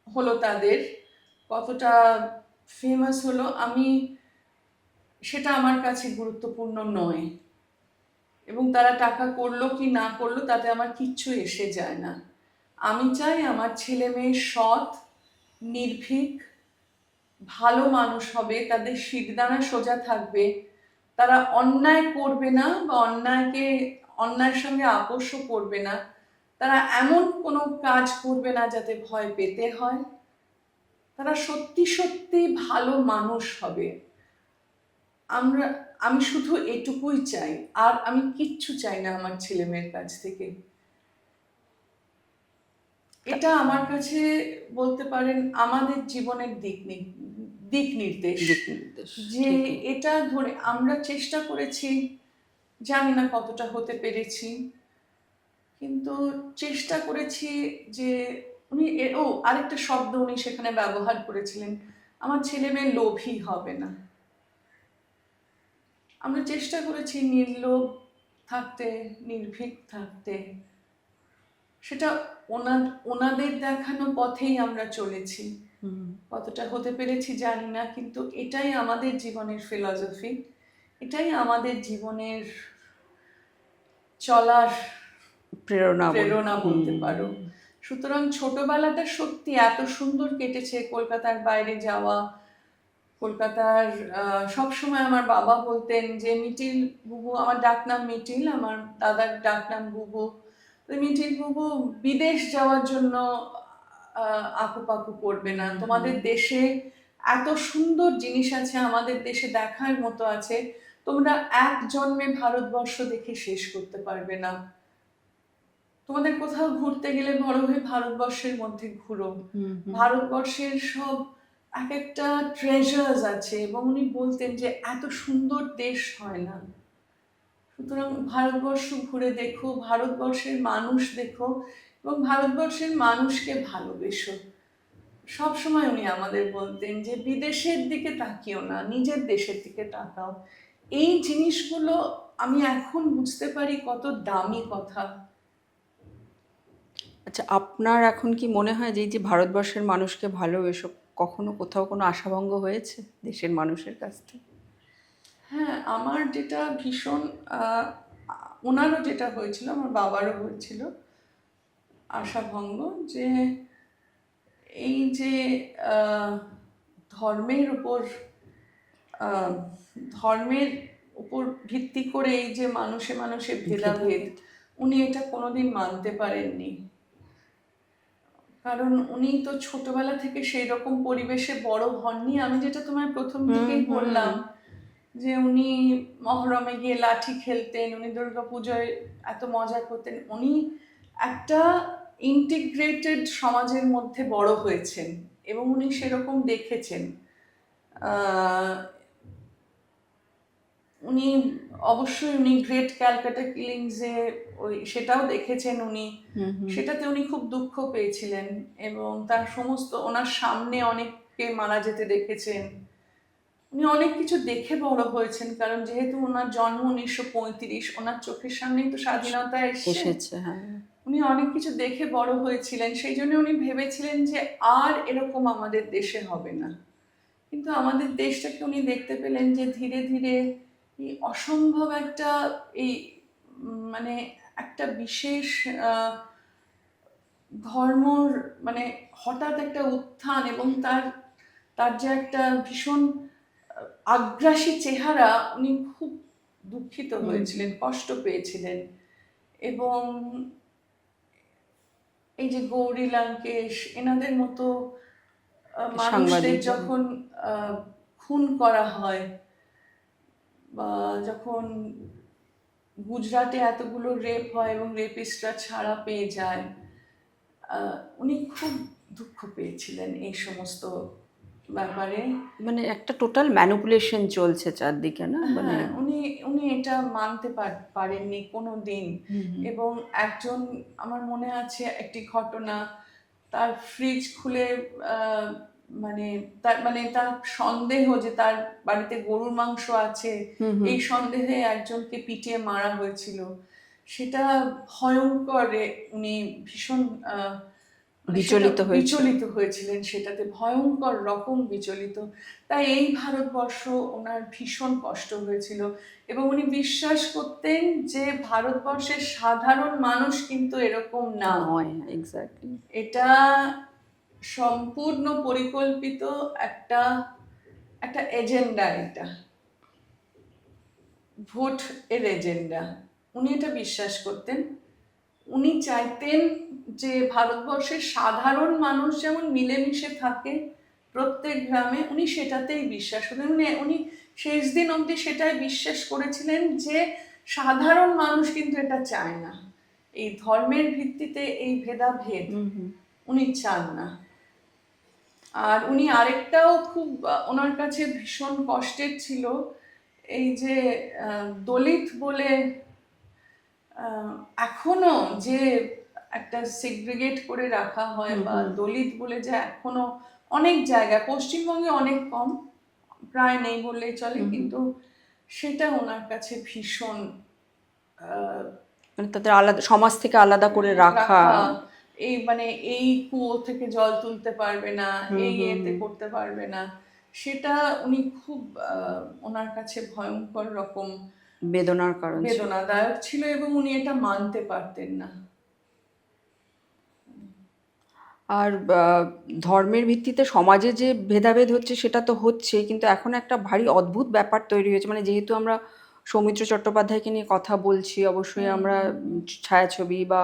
হলো তাদের, কতটা ফেমাস হলো, সেটা আমার কাছে গুরুত্বপূর্ণ নয়, এবং তারা টাকা করলো কি না করলো তাতে আমার কিচ্ছু এসে যায় না। আমি চাই আমার ছেলে মেয়ে সৎ, নির্ভীক, ভালো মানুষ হবে, তাদের শিরদাঁড়া সোজা থাকবে, তারা অন্যায় করবে না, বা অন্যায়ের সঙ্গে আপোষও করবে না, তারা এমন কোনো কাজ করবে না যাতে ভয় পেতে হয়, তারা সত্যি সত্যি ভালো মানুষ হবে। আমি শুধু এটুকুই চাই, আর আমি কিচ্ছু চাই না আমার ছেলে মেয়ের কাছ থেকে। এটা আমার কাছে বলতে পারেন আমাদের জীবনের দিক নির্দেশ। যে ঠিকই। এটা ধরে আমরা চেষ্টা করেছি, জানি না কতটা হতে পেরেছি, কিন্তু চেষ্টা করেছি যে আরেকটা শব্দ উনি সেখানে ব্যবহার করেছিলেন, আমার ছেলে মেয়ে লোভী হবে না। আমরা চেষ্টা করেছি নির্লোভ থাকতে, নির্ভীক থাকতে, সেটা ওনাদের দেখানো পথেই আমরা চলেছি। কতটা হতে পেরেছি জানি না, কিন্তু এটাই আমাদের জীবনের ফিলসফি, এটাই আমাদের জীবনের চলার প্রেরণা বলতে পারো। সুতরাং ছোটবেলাটা সত্যি এত সুন্দর কেটেছে, কলকাতার বাইরে যাওয়া, কলকাতার সবসময় আমার বাবা বলতেন যে মিটিল বুবু, আমার ডাকনাম মিটিল, আমার দাদার ডাকনাম বুবু, মিটিল বুবু বিদেশ যাওয়ার জন্য আকুপাকু করবে না, তোমাদের দেশে এত সুন্দর জিনিস আছে, আমাদের দেশে দেখার মতো আছে, তোমরা এক জন্মে ভারতবর্ষ দেখে শেষ করতে পারবে না, তোমাদের কোথাও ঘুরতে গেলে বড় হয়ে ভারতবর্ষের মধ্যে ঘুরো, ভারতবর্ষের সব এক একটা ট্রেজার্স আছে। এবং উনি বলতেন যে এত সুন্দর দেশ হয় না, সুতরাং ভারতবর্ষ ঘুরে দেখো, ভারতবর্ষের মানুষ দেখো, এবং ভারতবর্ষের মানুষকে ভালোবেসো। সবসময় উনি আমাদের বলতেন যে বিদেশের দিকে তাকিও না, নিজের দেশের দিকে তাকাও। এই জিনিসগুলো আমি এখন বুঝতে পারি কত দামি কথা। আচ্ছা, আপনার এখন কি মনে হয় যে এই যে ভারতবর্ষের মানুষকে ভালোবেসো, কখনো কোথাও কোনো আশাভঙ্গ হয়েছে দেশের মানুষের কাছ থেকে? হ্যাঁ, আমার যেটা ভীষণ ওনারও যেটা হয়েছিল, আমার বাবারও হয়েছিল আশাভঙ্গ, যে এই যে ধর্মের উপর আহ, ধর্মের উপর ভিত্তি করে এই যে মানুষে মানুষে ভেদাভেদ, উনি এটা কোনোদিন মানতে পারেননি। কারণ উনি তো ছোটবেলা থেকে সেই রকম পরিবেশে বড় হননি। আমি যেটা তোমায় প্রথম দিকেই বললাম যে উনি মহরমে গিয়ে লাঠি খেলতেন, উনি দুর্গাপুজোয় এত মজা করতেন, উনি একটা ইন্টিগ্রেটেড সমাজের মধ্যে বড় হয়েছেন এবং উনি সেরকম দেখেছেন। আহ, উনি অবশ্যই উনি গ্রেট ক্যালকাটা কিলিংসে ওই সেটাও দেখেছেন উনি, সেটাতে উনি খুব দুঃখ পেয়েছিলেন এবং তার সমস্ত ওনার সামনে অনেককে মারা যেতে দেখেছেন। উনি অনেক কিছু দেখে বড় হয়েছেন, কারণ যেহেতু ওনার জন্ম 1935, ওনার চোখের সামনেই তো স্বাধীনতা এসেছে। হ্যাঁ, উনি অনেক কিছু দেখে বড় হয়েছিলেন, সেই জন্য উনি ভেবেছিলেন যে আর এরকম আমাদের দেশে হবে না। কিন্তু আমাদের দেশটাকে উনি দেখতে পেলেন যে ধীরে ধীরে এই অসম্ভব একটা এই মানে একটা বিশেষ ধর্মর মানে হঠাৎ একটা উত্থান এবং তার তার যে একটা ভীষণ আগ্রাসী চেহারা, উনি খুব দুঃখিত হয়েছিলেন, কষ্ট পেয়েছিলেন। এবং এই যে গৌরী লঙ্কেশ এনাদের মতো মানুষদের সাংবাদিক। যখন খুন করা হয়, বা যখন গুজরাটে এতগুলো রেপ হয় এবং রেপিস্টরা ছাড়া পেয়ে যায়, উনি খুব দুঃখ পেয়েছিলেন এই সমস্ত ব্যাপারে। মানে একটা টোটাল ম্যানিপুলেশন চলছে চারদিকে, না? মানে হ্যাঁ, উনি উনি এটা মানতে পারেননি কোনো দিন। এবং একজন, আমার মনে আছে একটি ঘটনা, তার ফ্রিজ খুলে আহ, তার সন্দেহ যে তার বাড়িতে গরুর মাংস আছে, এই সন্দেহে একজনকে পিটিয়ে মারা হয়েছিল। সেটা ভয়ঙ্কর, উনি ভীষণ বিচলিত হয়েছে। বিচলিত হয়েছিলেন, সেটাতে ভয়ঙ্কর রকম বিচলিত। তাই এই ভারতবর্ষ ওনার ভীষণ কষ্ট হয়েছিল এবং উনি বিশ্বাস করতেন যে ভারতবর্ষের সাধারণ মানুষ কিন্তু এরকম না, এক্স্যাক্টলি। এটা সম্পূর্ণ পরিকল্পিত একটা একটা এজেন্ডা, এটা ভোট এর এজেন্ডা। উনি এটা বিশ্বাস করতেন। উনি চাইতেন যে ভারতবর্ষের সাধারণ মানুষ যেমন মিলেমিশে থাকে প্রত্যেক গ্রামে, উনি সেটাতেই বিশ্বাস করতেন। উনি শেষ দিন অবধি সেটাই বিশ্বাস করেছিলেন যে সাধারণ মানুষ কিন্তু এটা চায় না, এই ধর্মের ভিত্তিতে এই ভেদাভেদ উনি চান না। আর উনি আরেকটাও খুব ওনার কাছে ভীষণ কষ্টের ছিল, এই যে দলিত বলে এখনো যে একটা সেগ্রিগেট করে রাখা হয়, বা দলিত বলে যে এখনো অনেক জায়গায়, পশ্চিমবঙ্গে অনেক কম, প্রায় নেই বললেই চলে, কিন্তু সেটা ওনার কাছে ভীষণ মানে তাদের আলাদা, সমাজ থেকে আলাদা করে রাখা। এই এই কুয়ো থেকে জল তুলতে পারবে না, এই এতে করতে পারবে না, সেটা উনি খুব ওনার কাছে ভয়ঙ্কর রকম বেদনার কারণ, বেদনাদায়ক ছিল এবং উনি এটা মানতে পারতেন না। আর ধর্মের ভিত্তিতে সমাজে যে ভেদাভেদ হচ্ছে সেটা তো হচ্ছে, কিন্তু এখন একটা ভারী অদ্ভুত ব্যাপার তৈরি হয়েছে। মানে যেহেতু আমরা সৌমিত্র চট্টোপাধ্যায়কে নিয়ে কথা বলছি, অবশ্যই আমরা ছায়াছবি বা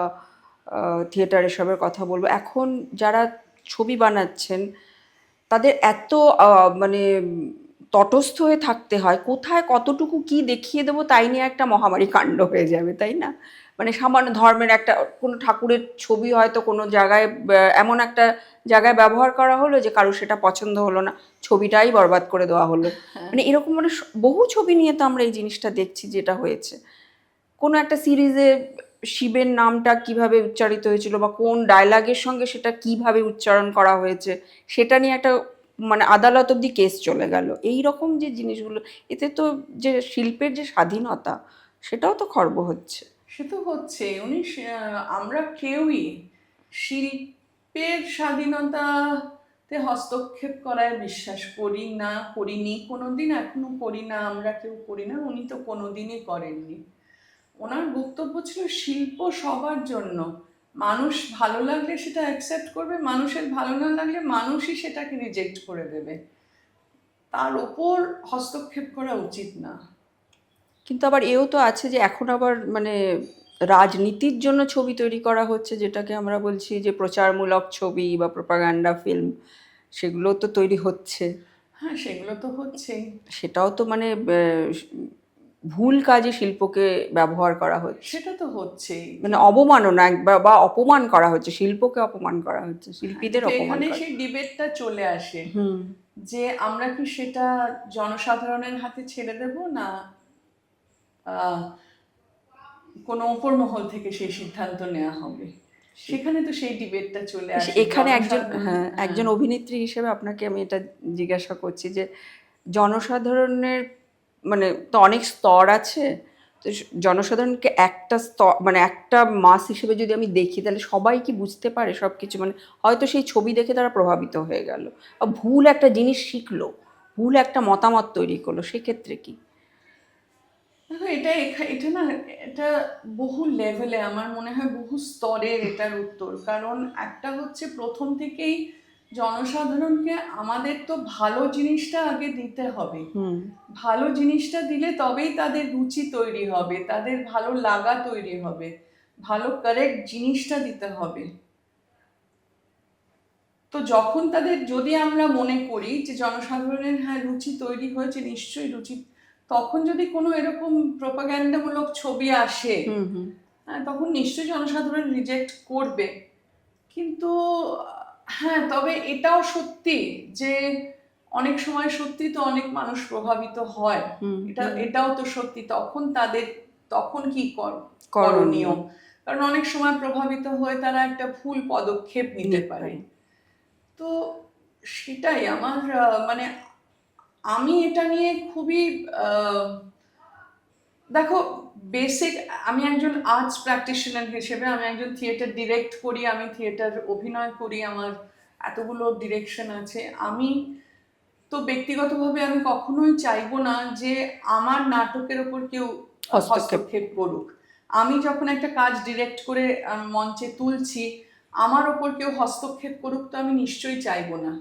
থিয়েটার এসবের কথা বলবো। এখন যারা ছবি বানাচ্ছেন তাদের এত মানে তটস্থ হয়ে থাকতে হয়, কোথায় কতটুকু কি দেখিয়ে দেবো তাই নিয়ে একটা মহামারী কাণ্ড হয়ে যাবে, তাই না? মানে সামান্য ধর্মের একটা কোনো ঠাকুরের ছবি হয়তো কোনো জায়গায় এমন একটা জায়গায় ব্যবহার করা হলো যে কারো সেটা পছন্দ হলো না, ছবিটাই বরবাদ করে দেওয়া হলো। মানে এরকম মানে বহু ছবি নিয়ে তো আমরা এই জিনিসটা দেখছি যেটা হয়েছে। কোনো একটা সিরিজে শিবের নামটা কিভাবে উচ্চারিত হয়েছিল বা কোন ডায়লগের সঙ্গে সেটা কিভাবে উচ্চারণ করা হয়েছে সেটা নিয়ে একটা মানে আদালত অব্দি কেস চলে গেল। এই রকম যে জিনিসগুলো, এতে তো যে শিল্পের যে স্বাধীনতা সেটাও তো খর্ব হচ্ছে। সে তো হচ্ছে। আমরা কেউই শিল্পের স্বাধীনতাতে হস্তক্ষেপ করায় বিশ্বাস করি না, করিনি কোনোদিন, এখনো করি না, আমরা কেউ করি না, উনি তো কোনোদিনই করেননি। ওনার বক্তব্য ছিল শিল্প সবার জন্য, মানুষ ভালো লাগলে সেটা অ্যাকসেপ্ট করবে, মানুষের ভালো না লাগলে মানুষই সেটাকে রিজেক্ট করে দেবে, তার ওপর হস্তক্ষেপ করা উচিত না। কিন্তু আবার এও তো আছে যে এখন আবার মানে রাজনীতির জন্য ছবি তৈরি করা হচ্ছে, যেটাকে আমরা বলছি যে প্রচারমূলক ছবি বা প্রোপাগান্ডা ফিল্ম, সেগুলো তো তৈরি হচ্ছে। হ্যাঁ, সেগুলো তো হচ্ছেই। সেটাও তো মানে ভুল কাজে শিল্পকে ব্যবহার করা হচ্ছে, সেটা তো হচ্ছেই। মানে অবমাননা একবার বা অপমান করা হচ্ছে, শিল্পকে অপমান করা হচ্ছে, হ্যাঁ, শিল্পীদের কিন্তু অপমান এখানে করা। সেই ডিবেটটা চলে আসে হুম। যে আমরা কি সেটা জনসাধারণের হাতে ছেড়ে দেব, না আহ, কোনো উপর মহল থেকে সেই সিদ্ধান্ত নেওয়া হবে। সেখানে তো সেই ডিবেটটা চলে আসে এখানে একজন, জনসাধারণ। হ্যাঁ, একজন অভিনেত্রী হিসেবে আপনাকে আমি এটা জিজ্ঞাসা করছি যে জনসাধারণের মানে তো অনেক স্তর আছে, তো জনসাধারণকে একটা স্তর মানে একটা মাস হিসেবে যদি আমি দেখি, তাহলে সবাই কি বুঝতে পারে সব কিছু? মানে হয়তো সেই ছবি দেখে তারা প্রভাবিত হয়ে গেল, বা ভুল একটা জিনিস শিখলো, ভুল একটা মতামত তৈরি করলো, সেক্ষেত্রে কি? দেখো, এটা না, এটা বহু লেভেলে, আমার মনে হয় বহু স্তরের এটার উত্তর। কারণ একটা হচ্ছে প্রথম থেকেই জনসাধারণকে আমাদের তো ভালো জিনিসটা আগে দিতে হবে। হুম। ভালো জিনিসটা দিলে তবেই তাদের রুচি তৈরি হবে, তাদের ভালো লাগা তৈরি হবে, ভালো কারেক্ট জিনিসটা দিতে হবে। তো যখন তাদের, যদি আমরা মনে করি যে জনসাধারণের হ্যাঁ রুচি তৈরি হয়েছে, নিশ্চয়ই রুচি, তখন যদি কোনো এরকম প্রোপাগ্যান্ডামূলক ছবি আসে, হুম। হুম। হ্যাঁ, তখন নিশ্চয়ই জনসাধারণ রিজেক্ট করবে। কিন্তু হ্যাঁ, তবে এটাও সত্যি যে অনেক সময় সত্যি তো অনেক মানুষ প্রভাবিত হয়। হুম। এটাও তো সত্যি। তখন কি করণীয়। করণীয়? কারণ অনেক সময় প্রভাবিত হয়ে তারা একটা ভুল পদক্ষেপ নিতে পারে। তো সেটাই আমার মানে আমি এটা নিয়ে খুবই দেখো, বেসিক, আমি একজন আর্টস প্র্যাকটিশনার হিসেবে, আমি একজন থিয়েটার ডিরেক্ট করি, আমি থিয়েটার অভিনয় করি, আমার এতগুলো ডিরেকশন আছে। আমি তো ব্যক্তিগতভাবে আমি কখনোই চাইবো না যে আমার নাটকের ওপর কেউ হস্তক্ষেপ করুক। আমি যখন একটা কাজ ডিরেক্ট করে মঞ্চে তুলছি, আমার ওপর কেউ হস্তক্ষেপ করুক তো আমি নিশ্চয়ই চাইবো না।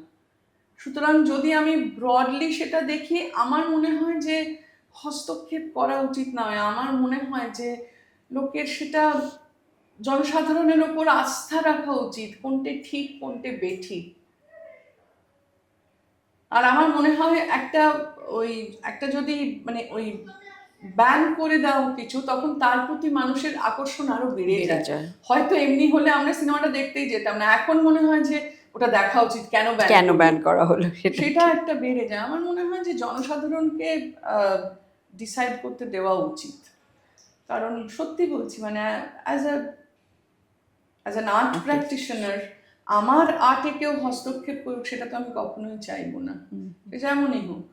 সুতরাং যদি আমি ব্রডলি সেটা দেখি, আমার মনে হয় যে হস্তক্ষেপ করা উচিত নয়। আমার মনে হয় যে লোকের সেটা, জনসাধারণের ওপর আস্থা রাখা উচিত, কোনটে ঠিক কোনটে বেঠিক। আর আমার মনে হয় একটা যদি মানে ওই ব্যান করে দেওয়া কিছু, তখন তার প্রতি মানুষের আকর্ষণ আরো বেড়ে যায়। হয়তো এমনি হলে আমরা সিনেমাটা দেখতেই যেতাম না, এখন মনে হয় যে ওটা দেখা উচিত, কেন ব্যান করা হলো, সেটা একটা বেড়ে যায়। আমার মনে হয় যে জনসাধারণকে ডিসাইড করতে দেওয়া উচিত। কারণ সত্যি বলছি, মানে অ্যাজ অ্যান আর্ট প্র্যাকটিশনার, আমার আর্টে কেউ হস্তক্ষেপ করুক সেটা তো আমি কখনোই চাইবো না। যেমনই হোক,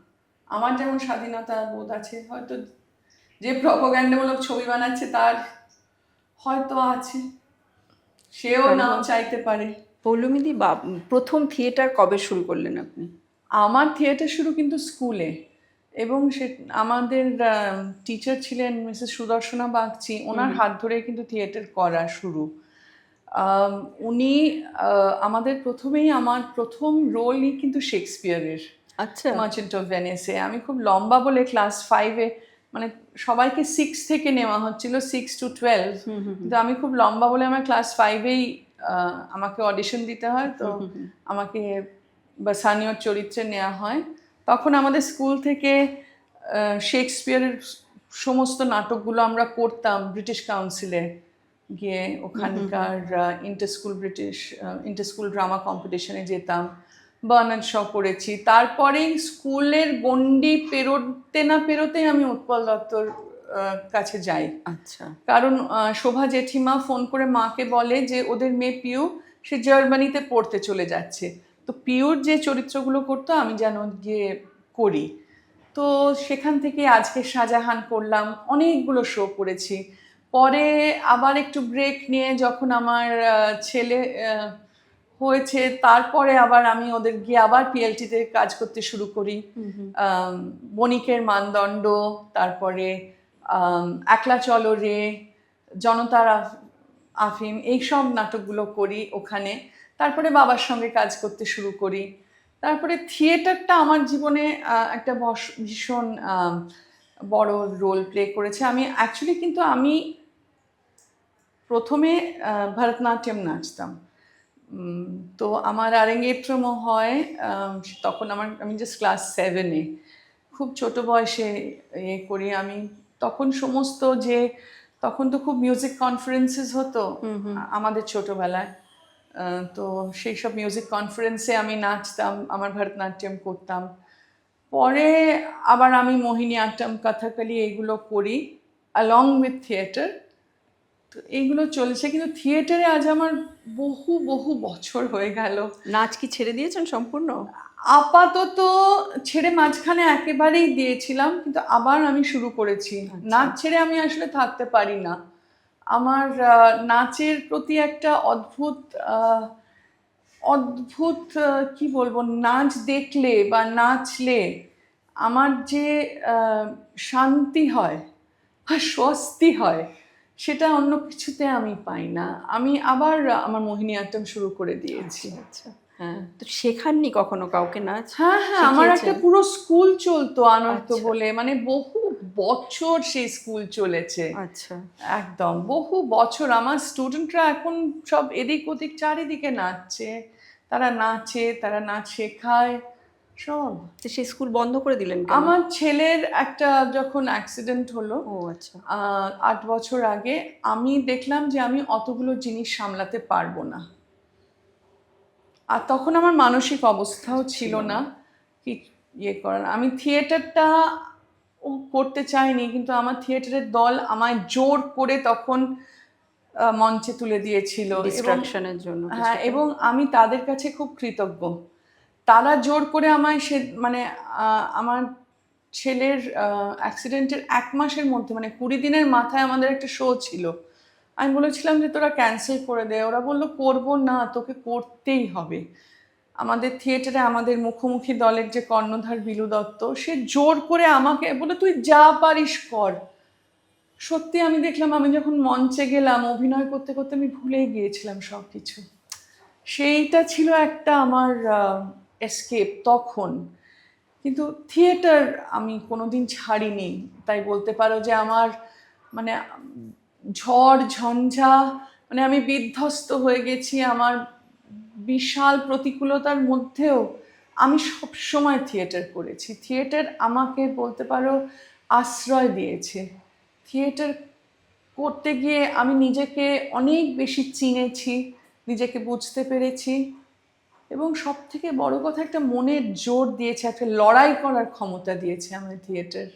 আমার যেমন স্বাধীনতা বোধ আছে, হয়তো যে প্রপাগান্ডামূলক ছবি বানাচ্ছে তার হয়তো আছে, সেও নাও চাইতে পারে। পৌলমীদি, বা প্রথম থিয়েটার কবে শুরু করলেন আপনি? আমার থিয়েটার শুরু কিন্তু স্কুলে, এবং আমাদের টিচার ছিলেন মিসেস সুদর্শনা বাগচি, ওনার হাত ধরে কিন্তু থিয়েটার করা শুরু। উনি আমাদের আমার প্রথম রোলই কিন্তু শেক্সপিয়ারের, আচ্ছা। মার্চেন্ট অফ ভেনিসে। আমি খুব লম্বা বলে ক্লাস 5-এ, মানে সবাইকে 6 থেকে নেওয়া হচ্ছিল, 6 to 12, কিন্তু আমি খুব লম্বা বলে আমার ক্লাস 5-এই আমাকে অডিশন দিতে হয়, তো আমাকে বাসানিয়র চরিত্রে নেওয়া হয়। তখন আমাদের স্কুল থেকে শেক্সপিয়ারের সমস্ত নাটকগুলো আমরা করতাম ব্রিটিশ কাউন্সিলে গিয়ে, ওখানকার ইন্টার স্কুল ড্রামা কম্পিটিশনে যেতাম, বার্নার্ড শ করেছি। তারপরেই স্কুলের গণ্ডি পেরোতে না পেরোতেই আমি উৎপল দত্তর কাছে যাই। আচ্ছা। কারণ শোভা জেঠিমা ফোন করে মাকে বলে যে ওদের মেয়ে পিউ সে জার্মানিতে পড়তে চলে যাচ্ছে, তো পিউর যে চরিত্রগুলো করতো আমি যেন গিয়ে করি। তো সেখান থেকে আজকে শাহজাহান করলাম, অনেকগুলো শো করেছি। পরে আবার একটু ব্রেক নিয়ে যখন আমার ছেলে হয়েছে, তারপরে আবার আমি ওদের গিয়ে আবার পিএলটিতে কাজ করতে শুরু করি। বণিকের মানদণ্ড, তারপরে একলা চলো রে, জনতার আফিম, এইসব নাটকগুলো করি ওখানে। তারপরে বাবার সঙ্গে কাজ করতে শুরু করি। তারপরে থিয়েটারটা আমার জীবনে একটা ভীষণ বড় রোল প্লে করেছে। আমি প্রথমে ভরতনাট্যম নাচতাম, উম, তো আমার আরেঙ্গেট্রমও হয়, তখন আমি জাস্ট ক্লাস 7-এ, খুব ছোট বয়সে করি আমি। তখন সমস্ত যে, তখন তো খুব মিউজিক কনফারেন্সেস হতো আমাদের ছোটবেলায়। তো সেই সব মিউজিক কনফারেন্সে আমি নাচতাম, আমার ভারতনাট্যম করতাম। পরে আবার আমি মোহিনীআট্টম, কথাকলি এগুলো করি অ্যালং উইথ থিয়েটার। তো এইগুলো চলেছে, কিন্তু থিয়েটারে আজ আমার বহু বহু বছর হয়ে গেল। নাচ কি ছেড়ে দিয়েছেন সম্পূর্ণ? আপাতত ছেড়ে মাঝখানে একেবারেই দিয়েছিলাম, কিন্তু আবার আমি শুরু করেছি। নাচ ছেড়ে আমি আসলে থাকতে পারি না। আমার নাচের প্রতি একটা অদ্ভুত অদ্ভুত কি বলবো, নাচ দেখলে বা নাচলে আমার যে শান্তি হয় বা স্বস্তি হয়, সেটা অন্য কিছুতে আমি পাই না। আমি আবার আমার মোহিনীআট্টম শুরু করে দিয়েছি। আচ্ছা। হ্যাঁ, তো শেখাননি কখনো কাউকে নাচ? হ্যাঁ হ্যাঁ, আমার একটা শিখিয়েছেন? পুরো স্কুল চলতো আনর্ত আচ্ছা। বলে, মানে বহু বছর সেই স্কুল চলেছে। আচ্ছা। একদম বহু বছর। আমার স্টুডেন্টরা এখন সব এদিক ওদিক চারিদিকে নাচছে, তারা নাচে, তারা নাচ শেখায় সব। তো সেই স্কুল বন্ধ করে দিলেন কেন? আমার ছেলের একটা যখন অ্যাক্সিডেন্ট হলো, ও আচ্ছা। 8 বছর আগে, আমি দেখলাম যে আমি অতগুলো জিনিস সামলাতে পারবো না। আর তখন আমার মানসিক অবস্থাও ছিল না কি করার। আমি থিয়েটারটা করতে চাইনি, কিন্তু আমার থিয়েটারের দল আমায় জোর করে তখন মঞ্চে তুলে দিয়েছিল। এবং ডিস্ট্রাকশনের জন্য হ্যাঁ, কিছুটা। এবং আমি তাদের কাছে খুব কৃতজ্ঞ। তারা জোর করে আমায় মানে আমার ছেলের অ্যাক্সিডেন্টের 1 মাসের মধ্যে, মানে 20 দিনের মাথায় আমাদের একটা শো ছিল। আমি বলেছিলাম যে তোরা ক্যান্সেল করে দে। ওরা বললো করবো না, তোকে করতেই হবে। আমাদের থিয়েটারে আমাদের মুখোমুখি দলের যে কর্ণধার বিলু দত্ত, সে জোর করে আমাকে বলে তুই যা পারিস কর। সত্যি আমি দেখলাম, আমি যখন মঞ্চে গেলাম অভিনয় করতে করতে আমি ভুলেই গিয়েছিলাম সব কিছু। সেইটা ছিল একটা আমার এসকেপ তখন। কিন্তু থিয়েটার আমি কোনোদিন ছাড়িনি। তাই বলতে পারো যে আমার মানে ঝড় ঝঞ্ঝা, মানে আমি বিধ্বস্ত হয়ে গেছি আমার বিশাল প্রতিকূলতার মধ্যেও আমি সবসময় থিয়েটার করেছি। থিয়েটার আমাকে বলতে পারো আশ্রয় দিয়েছে। থিয়েটার করতে গিয়ে আমি নিজেকে অনেক বেশি চিনেছি, নিজেকে বুঝতে পেরেছি, এবং সব থেকে বড় কথা একটা মনের জোর দিয়েছে, একটা লড়াই করার ক্ষমতা দিয়েছে আমার থিয়েটার।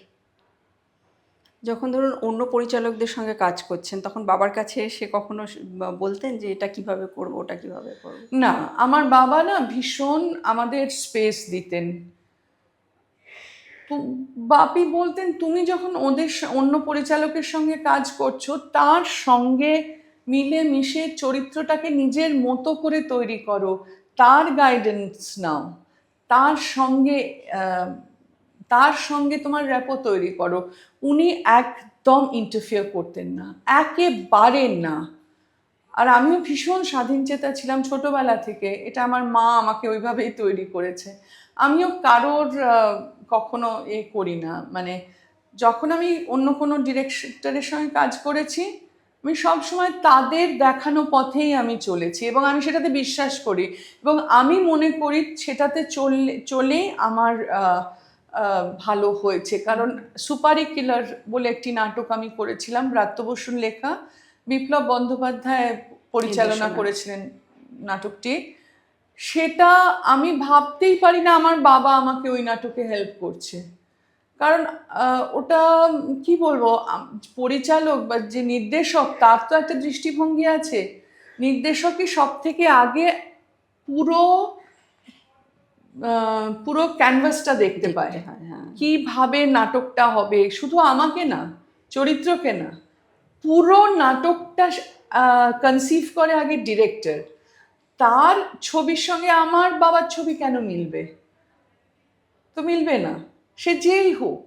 যখন ধরুন অন্য পরিচালকদের সঙ্গে কাজ করছেন, তখন বাবার কাছে এসে কখনো বলতেন যে এটা কিভাবে করব, ওটা কিভাবে করব? না, আমার বাবা না ভীষণ আমাদের স্পেস দিতেন। বাপি বলতেন তুমি যখন অন্য পরিচালকের সঙ্গে কাজ করছো, তার সঙ্গে মিলে মিশে চরিত্রটাকে নিজের মতো করে তৈরি করো, তার গাইডেন্স নাও, তার সঙ্গে তার সঙ্গে তোমার র্যাপো তৈরি করো। উনি একদম ইন্টারফিয়ার করতেন না, একেবারে না। আর আমিও ভীষণ স্বাধীনচেতা ছিলাম ছোটবেলা থেকে। এটা আমার মা আমাকে ওইভাবেই তৈরি করেছে। আমিও কারোর কখনো করি না, মানে যখন আমি অন্য কোনো ডিরেক্টরের সঙ্গে কাজ করেছি, আমি সবসময় তাদের দেখানো পথেই আমি চলেছি, এবং আমি সেটাতে বিশ্বাস করি, এবং আমি মনে করি সেটাতে চলেই আমার ভালো হয়েছে। কারণ সুপারি কিলার বলে একটি নাটক আমি করেছিলাম, ব্রাত্য বসুর লেখা, বিপ্লব বন্দ্যোপাধ্যায় পরিচালনা করেছিলেন নাটকটি। সেটা আমি ভাবতেই পারি না আমার বাবা আমাকে ওই নাটকে হেল্প করছে। কারণ ওটা কি বলবো, পরিচালক বা যে নির্দেশক, তার তো একটা দৃষ্টিভঙ্গি আছে। নির্দেশকই সব থেকে আগে পুরো পুরো ক্যানভাসটা দেখতে পায়, কিভাবে নাটকটা হবে, শুধু আমাকে না, চরিত্রকে না, পুরো নাটকটা কনসিভ করে আগে ডিরেক্টর। তার ছবির সঙ্গে আমার বাবার ছবি কেন মিলবে? তো মিলবে না, সে যেই হোক,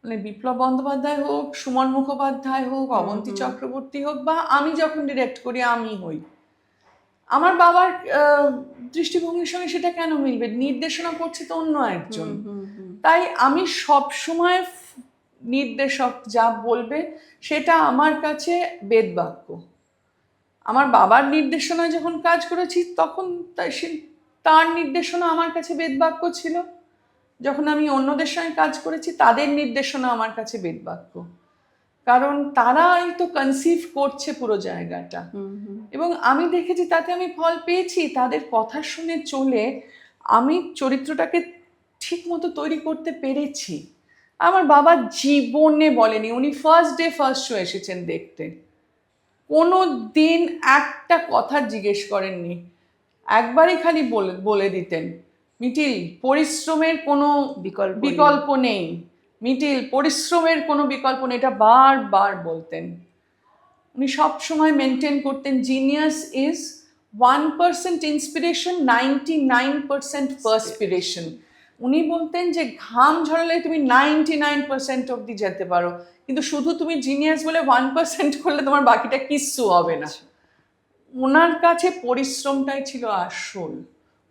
মানে বিপ্লব বন্দ্যোপাধ্যায় হোক, সুমন মুখোপাধ্যায় হোক, অবন্তী চক্রবর্তী হোক, বা আমি যখন ডিরেক্ট করি আমি হই, আমার বাবার দৃষ্টিভঙ্গির সঙ্গে সেটা কেন মিলবে? নির্দেশনা করছে তো অন্য একজন। তাই আমি সব সময় নির্দেশক যা বলবে সেটা আমার কাছে বেদবাক্য। আমার বাবার নির্দেশনায় যখন কাজ করেছি তখন তার নির্দেশনা আমার কাছে বেদবাক্য ছিল, যখন আমি অন্যদের সঙ্গে কাজ করেছি তাদের নির্দেশনা আমার কাছে বেদবাক্য, কারণ তারাই তো কনসিভ করছে পুরো জায়গাটা। এবং আমি দেখেছি তাতে আমি ফল পেয়েছি, তাদের কথা শুনে চলে আমি চরিত্রটাকে ঠিক মতো তৈরি করতে পেরেছি। আমার বাবা জীবনে বলেনি, উনি ফার্স্ট ডে ফার্স্ট শো এসেছেন দেখতে, কোনো দিন একটা কথা জিজ্ঞেস করেননি, একবারই খালি বলে দিতেন, মিটিল পরিশ্রমের কোনো বিকল্প নেই, মিটিল পরিশ্রমের কোনো বিকল্প নেই, এটা বারবার বলতেন। উনি সবসময় মেনটেন করতেন জিনিয়াস ইজ 1% ইন্সপিরেশন, 99% পার্সপিরেশন। উনি বলতেন যে ঘাম ঝরালে তুমি 99% অবধি যেতে পারো, কিন্তু শুধু তুমি জিনিয়াস বলে 1% করলে তোমার বাকিটা কিচ্ছু হবে না। ওনার কাছে পরিশ্রমটাই ছিল আসল।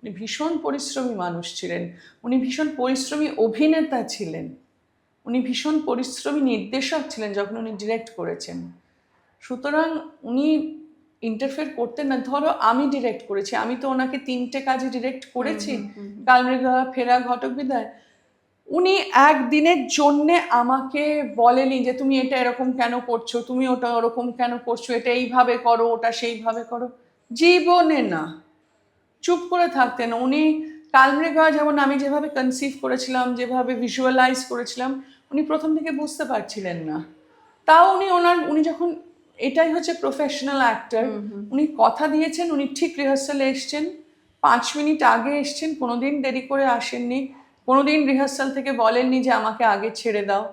উনি ভীষণ পরিশ্রমী মানুষ ছিলেন, উনি ভীষণ পরিশ্রমী অভিনেতা ছিলেন, উনি ভীষণ পরিশ্রমী নির্দেশক ছিলেন যখন উনি ডিরেক্ট করেছেন। সুতরাং উনি ইন্টারফেয়ার করতেন না। ধরো আমি ডিরেক্ট করেছি, আমি তো ওনাকে 3টে কাজে ডিরেক্ট করেছি, কালমৃগা, ফেরা, ঘটক বিদায়। উনি একদিনের জন্যে আমাকে বলেনি যে তুমি এটা এরকম কেন করছো, তুমি ওটা ওরকম কেন করছো, এটা এইভাবে করো, ওটা সেইভাবে করো, জীবনে না। চুপ করে থাকতেন উনি। কালমৃগা যেমন আমি যেভাবে কনসিভ করেছিলাম, যেভাবে ভিজুয়ালাইজ করেছিলাম, উনি প্রথম থেকে বুঝতে পারছিলেন না। তাও উনি যখন, এটাই হচ্ছে প্রফেশনাল অ্যাক্টর, উনি কথা দিয়েছেন, উনি ঠিক রিহার্সালে এসছেন, 5 মিনিট আগে এসছেন, কোনোদিন দেরি করে আসেননি, কোনোদিন রিহার্সাল থেকে বলেননি যে আমাকে আগে ছেড়ে দাও।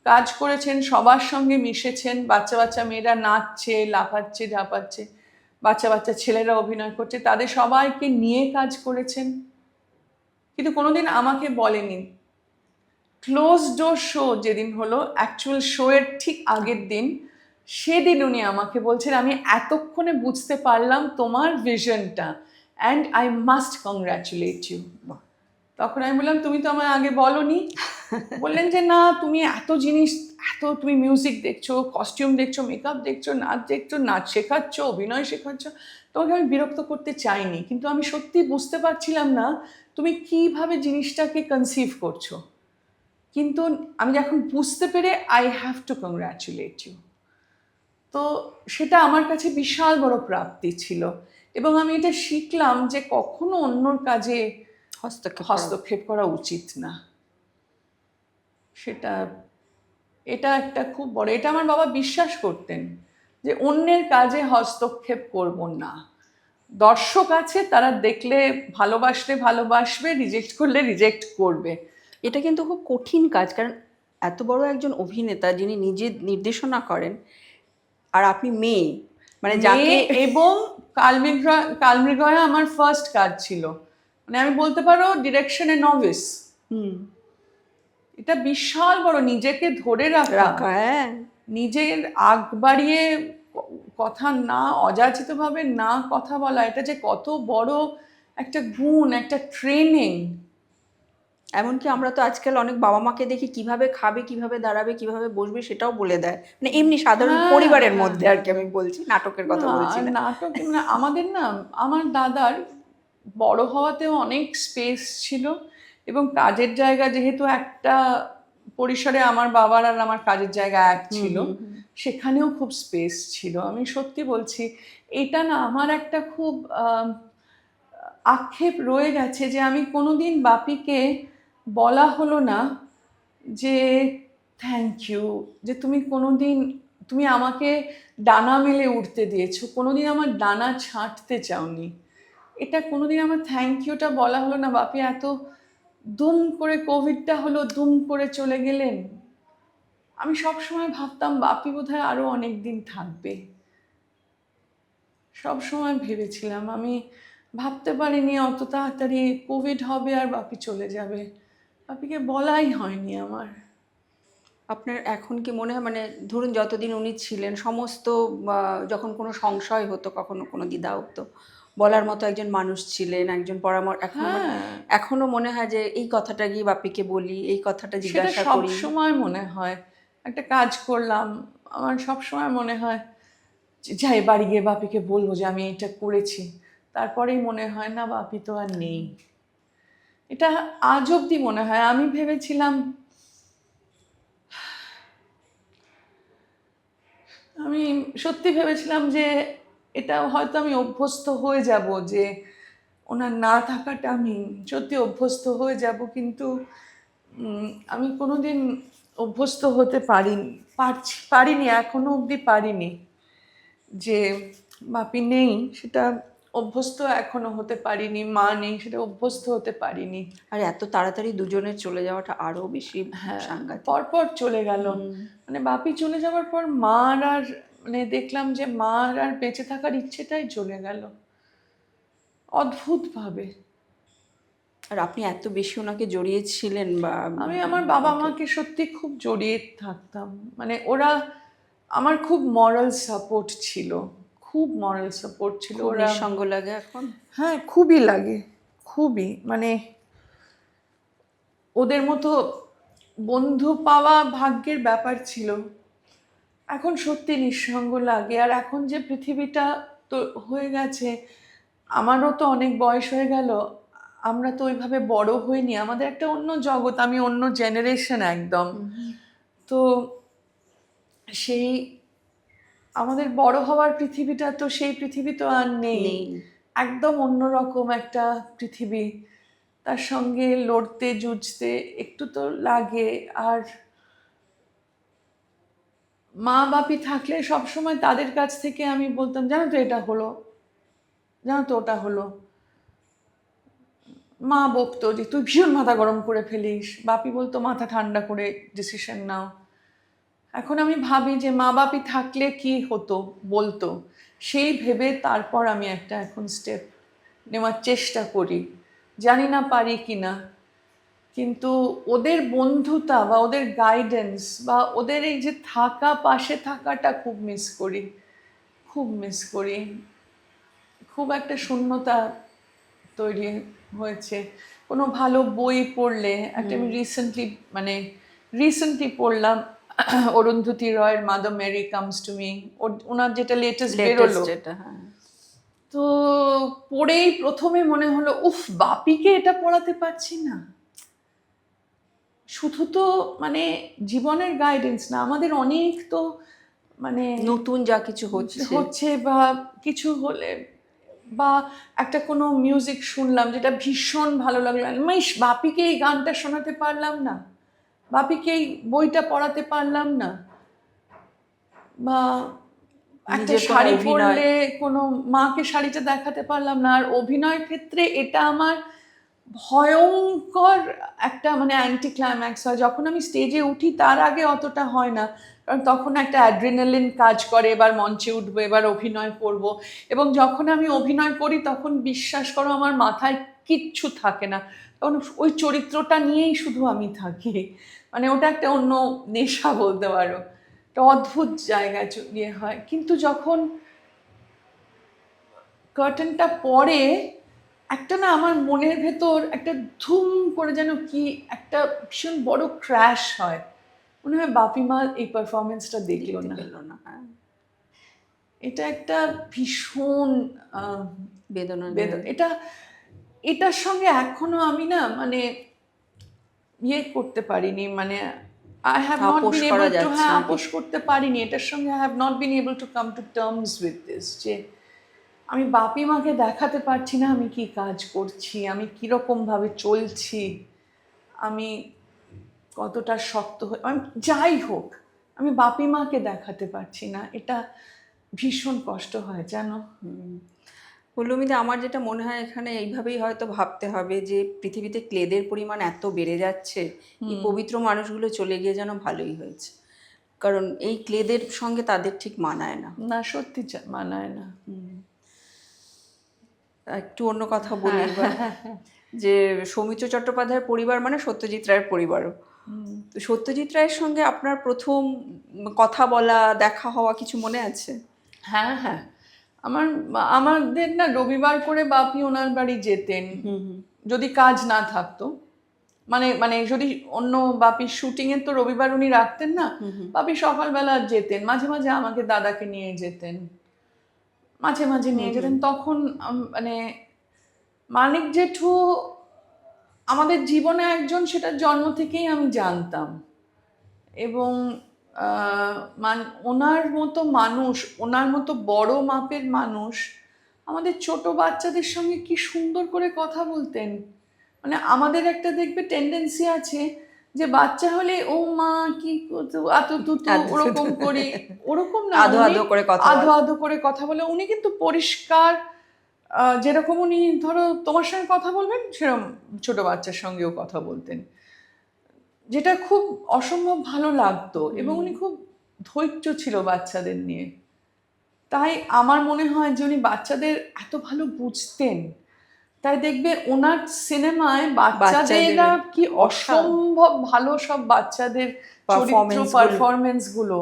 কাজ করেছেন, সবার সঙ্গে মিশেছেন, বাচ্চা বাচ্চা মেয়েরা নাচছে, লাফাচ্ছে, ঝাঁপাচ্ছে, বাচ্চা বাচ্চা ছেলেরা অভিনয় করছে, তাদের সবাইকে নিয়ে কাজ করেছেন, কিন্তু কোনোদিন আমাকে বলেনি। ক্লোজ ডোর শো যেদিন হলো, অ্যাকচুয়াল শো এর ঠিক আগের দিন, সেদিন উনি আমাকে বলছেন আমি এতক্ষণে বুঝতে পারলাম তোমার ভিশনটা, and I must congratulate you. তখন আমি বললাম তুমি তো আমায় আগে বলোনি। বললেন যে না, তুমি এত জিনিস, তুমি মিউজিক দেখছো, কস্টিউম দেখছো, মেকআপ দেখছো, নাচ শেখাচ্ছ, অভিনয় শেখাচ্ছ, তোমাকে আমি বিরক্ত করতে চাইনি, কিন্তু আমি সত্যি বুঝতে পারছিলাম না তুমি কিভাবে জিনিসটাকে কনসিভ করছো, কিন্তু আমি এখন বুঝতে পেরে I have to congratulate you. তো সেটা আমার কাছে বিশাল বড় প্রাপ্তি ছিল, এবং আমি এটা শিখলাম যে কখনো অন্যর কাজে হস্তক্ষেপ করা উচিত না। এটা একটা খুব বড়, এটা আমার বাবা বিশ্বাস করতেন যে অন্যের কাজে হস্তক্ষেপ করব না। দর্শক আছে, তারা দেখলে ভালোবাসবে, রিজেক্ট করলে রিজেক্ট করবে। এটা কিন্তু খুব কঠিন কাজ, কারণ এত বড় একজন অভিনেতা যিনি নিজে নির্দেশনা করেন, আর আপনি মেয়ে, মানে যাকে, এবং কালমৃগয়া আমার ফার্স্ট কাজ ছিল, মানে আমি বলতে পারো ডিরেকশনে নভিস। এটা বিশাল বড়, নিজেকে ধরে রাখা, হ্যাঁ, নিজের আগ বাড়িয়ে কথা না, অযাচিতভাবে না কথা বলা, এটা যে কত বড় একটা গুণ, একটা ট্রেনিং। এমনকি আমরা তো আজকাল অনেক বাবা মাকে দেখি কিভাবে খাবে, কিভাবে দাঁড়াবে, কিভাবে বসবে সেটাও বলে দেয়, মানে এমনি সাধারণ পরিবারের মধ্যে আর কি আমি বলছি, নাটকের কথা বলছি না। নাটক মানে আমাদের না, আমার দাদার বড় হওয়াতেও অনেক স্পেস ছিল, এবং কাজের জায়গা যেহেতু একটা পরিসরে আমার বাবার আর আমার কাজের জায়গা এক ছিল, সেখানেও খুব স্পেস ছিল। আমি সত্যি বলছি, এটা না আমার একটা খুব আক্ষেপ রয়ে গেছে যে আমি কোনোদিন বাপিকে বলা হলো না যে থ্যাংক ইউ, যে তুমি আমাকে ডানা মেলে উঠতে দিয়েছো, কোনোদিন আমার ডানা ছাঁটতে চাওনি। এটা কোনোদিন আমার থ্যাংক ইউটা বলা হলো না। বাপি এত দুম করে কোভিডটা হলো, দুম করে চলে গেলেন। আমি সবসময় ভাবতাম বাপি বোধহয় আরও অনেক দিন থাকবে, সবসময় ভেবেছিলাম। আমি ভাবতে পারিনি অত তাড়াতাড়ি কোভিড হবে আর বাপি চলে যাবে। বাপিকে বলাই হয়নি আমার। আপনার এখন কি মনে হয়, মানে ধরুন যতদিন উনি ছিলেন, সমস্ত যখন কোনো সংশয় হতো, কখনো কোনো দ্বিধা হতো, বলার মতো একজন মানুষ ছিলেন, একজন পরামর্শ, এখনো মনে হয় যে এই কথাটা গিয়ে বাপিকে বলি, এই কথাটা জিজ্ঞাসা করি? সব সময় মনে হয়, একটা কাজ করলাম, আমার সব সময় মনে হয় যাই বাড়ি গিয়ে বাপিকে বলবো যে আমি এটা করেছি, তারপরেই মনে হয় না বাপি তো আর নেই। এটা আজ অব্দি মনে হয়। আমি ভেবেছিলাম, আমি সত্যি ভেবেছিলাম যে এটা হয়তো আমি অভ্যস্ত হয়ে যাব, যে ওনার না থাকাটা আমি সত্যি অভ্যস্ত হয়ে যাব, কিন্তু আমি কোনোদিন অভ্যস্ত হতে পারিনি, এখনো অবধি পারিনি যে বাপি নেই, সেটা অভ্যস্ত এখনো হতে পারিনি, মা নেই সেটা অভ্যস্ত হতে পারিনি। আর এত তাড়াতাড়ি দুজনের চলে যাওয়াটা আরো বেশি হ্যাঁ, সাংঘাতিক। পরপর চলে গেল। মানে বাপি চলে যাওয়ার পর মার আর মানে দেখলাম যে মার আর বেঁচে থাকার ইচ্ছেটাই চলে গেল অদ্ভুত ভাবে। আর আপনি এত বেশি ওনাকে জড়িয়েছিলেন বা আমি আমার বাবা মাকে সত্যি খুব জড়িয়ে থাকতাম, মানে ওরা আমার খুব মরাল সাপোর্ট ছিল, খুব মরাল সাপোর্ট ছিল। খুব ওরা নিঃসঙ্গ লাগে এখন? হ্যাঁ খুবই লাগে, খুবই, মানে ওদের মতো বন্ধু পাওয়া ভাগ্যের ব্যাপার ছিল। এখন সত্যি নিঃসঙ্গ লাগে। আর এখন যে পৃথিবীটা তো হয়ে গেছে, আমারও তো অনেক বয়স হয়ে গেল, আমরা তো ওইভাবে বড় হইনি, আমাদের একটা অন্য জগৎ, আমি অন্য জেনারেশন একদম। তো সেই আমাদের বড় হওয়ার পৃথিবীটা তো সেই পৃথিবী তো আর নেই, একদম অন্যরকম একটা পৃথিবী। তার সঙ্গে লড়তে যুঝতে একটু তো লাগে। আর মা বাপি থাকলে সবসময় তাদের কাছ থেকে আমি বলতাম, জানো তো এটা হলো, জানো তো ওটা হলো। মা বকতো যে তুই ভীষণ মাথা গরম করে ফেলিস, বাপি বলতো মাথা ঠান্ডা করে ডিসিশন নাও। এখন আমি ভাবি যে মা বাপি থাকলে কি হতো বলতো, সেই ভেবে তারপর আমি একটা এখন স্টেপ নেওয়ার চেষ্টা করি, জানি না পারি কি না। কিন্তু ওদের বন্ধুতা বা ওদের গাইডেন্স বা ওদের এই যে থাকা, পাশে থাকাটা খুব মিস করি, খুব মিস করি। খুব একটা শূন্যতা তৈরি হয়েছে। কোনো ভালো বই পড়লে, একটা আমি রিসেন্টলি পড়লাম অরুন্ধতী রয়ের Mother Mary comes to me, ওনার যেটা লেটেস্ট বেরোলো, তো পড়েই প্রথমে মনে হলো উফ, বাপিকে এটা পড়াতে পারছি না। শুধু তো মানে জীবনের গাইডেন্স না, আমাদের অনেক তো মানে নতুন যা কিছু হচ্ছে বা কিছু হলে, বা একটা কোনো মিউজিক শুনলাম যেটা ভীষণ ভালো লাগলো, আমি বাপিকে এই গানটা শোনাতে পারলাম না, বাপিকে এই বইটা পড়াতে পারলাম না, বা একটা শাড়ি পরলে কোনো মাকে শাড়িটা দেখাতে পারলাম না। আর অভিনয়ের ক্ষেত্রে এটা আমার ভয়ঙ্কর একটা মানে অ্যান্টি ক্লাইম্যাক্স হয় যখন আমি স্টেজে উঠি, তার আগে অতটা হয় না, কারণ তখন একটা অ্যাড্রিনালিন কাজ করে, এবার মঞ্চে উঠবো, এবার অভিনয় করব। এবং যখন আমি অভিনয় করি তখন বিশ্বাস করো আমার মাথায় কিচ্ছু থাকে না, তখন ওই চরিত্রটা নিয়েই শুধু আমি থাকি, মানে ওটা একটা অন্য নেশা বলতে পারো, একটা অদ্ভুত জায়গায় ইয়ে হয়। কিন্তু যখন কার্টেনটা পড়ে, একটা না আমার মনের ভেতর একটা ধুম করে যেন কি একটা ভীষণ বড় ক্র্যাশ হয়, মনে হয় বাপি মা এই পারফরমেন্সটা দেখলো না। এটা একটা ভীষণ বেদনা। এটার সঙ্গে এখনো আমি না মানে ইয়ে করতে পারিনি, মানে I have not been able to আপোষ করতে পারিনি এটার সঙ্গে। I have not been able to come to terms with this, যে আমি বাপি মাকে দেখাতে পারছি না আমি কি কাজ করছি, আমি কিরকম ভাবে চলছি, আমি কতটা শক্ত আমি যাই হোক, আমি বাপি মাকে দেখাতে পারছি না, এটা ভীষণ কষ্ট হয় জানো। পল্লমীদা, আমার যেটা মনে হয় এখানে এইভাবেই হয়তো ভাবতে হবে যে পৃথিবীতে ক্লেদের পরিমাণ এত বেড়ে যাচ্ছে, এই পবিত্র মানুষগুলো চলে গিয়ে যেন ভালোই হয়েছে, কারণ এই ক্লেদের সঙ্গে তাদের ঠিক মানায় না। না সত্যি মানায় না। একটু অন্য কথা বলি এবার, যে সৌমিত্র চট্টোপাধ্যায়ের পরিবার মানে সত্যজিৎ রায়ের পরিবারও। তো সত্যজিৎ রায়ের সঙ্গে আপনার প্রথম কথা বলা, দেখা হওয়া কিছু মনে আছে? হ্যাঁ হ্যাঁ, আমাদের না রবিবার করে বাপি ওনার বাড়ি যেতেন, যদি কাজ না থাকতো, মানে মানে যদি অন্য বাপির শুটিং এর তো রবিবার উনি রাখতেন না, বাপি সকালবেলা যেতেন, মাঝে মাঝে আমাকে দাদাকে নিয়ে যেতেন। মাঝে মাঝে নিয়ে যেতেন। তখন মানে মানিক জেঠু আমাদের জীবনে একজন, সেটা জন্ম থেকেই আমি জানতাম। এবং ওনার মতো মানুষ, ওনার মতো বড় মাপের মানুষ আমাদের ছোট বাচ্চাদের সঙ্গে কি সুন্দর করে কথা বলতেন। মানে আমাদের একটা দেখবে টেন্ডেন্সি আছে যে বাচ্চা হলে ও মা কি আতো তুতু ওরকম করি, ওরকম না, আধো আধো করে কথা আধো বলে। আধো করে কথা বলে। উনি কিন্তু পরিষ্কার, যেরকম উনি ধরো তোমার সঙ্গে কথা বলবেন সেরকম ছোট বাচ্চার সঙ্গেও কথা বলতেন, যেটা খুব অসম্ভব ভালো লাগতো। এবং উনি খুব ধৈর্য ছিল বাচ্চাদের নিয়ে। তাই আমার মনে হয় যে উনি বাচ্চাদের এত ভালো বুঝতেন। তাই দেখবে ওনার সিনেমায় বাচ্চাদেরা কি অসম্ভব ভালো, সব বাচ্চাদের চরিত্র, পারফরমেন্স গুলো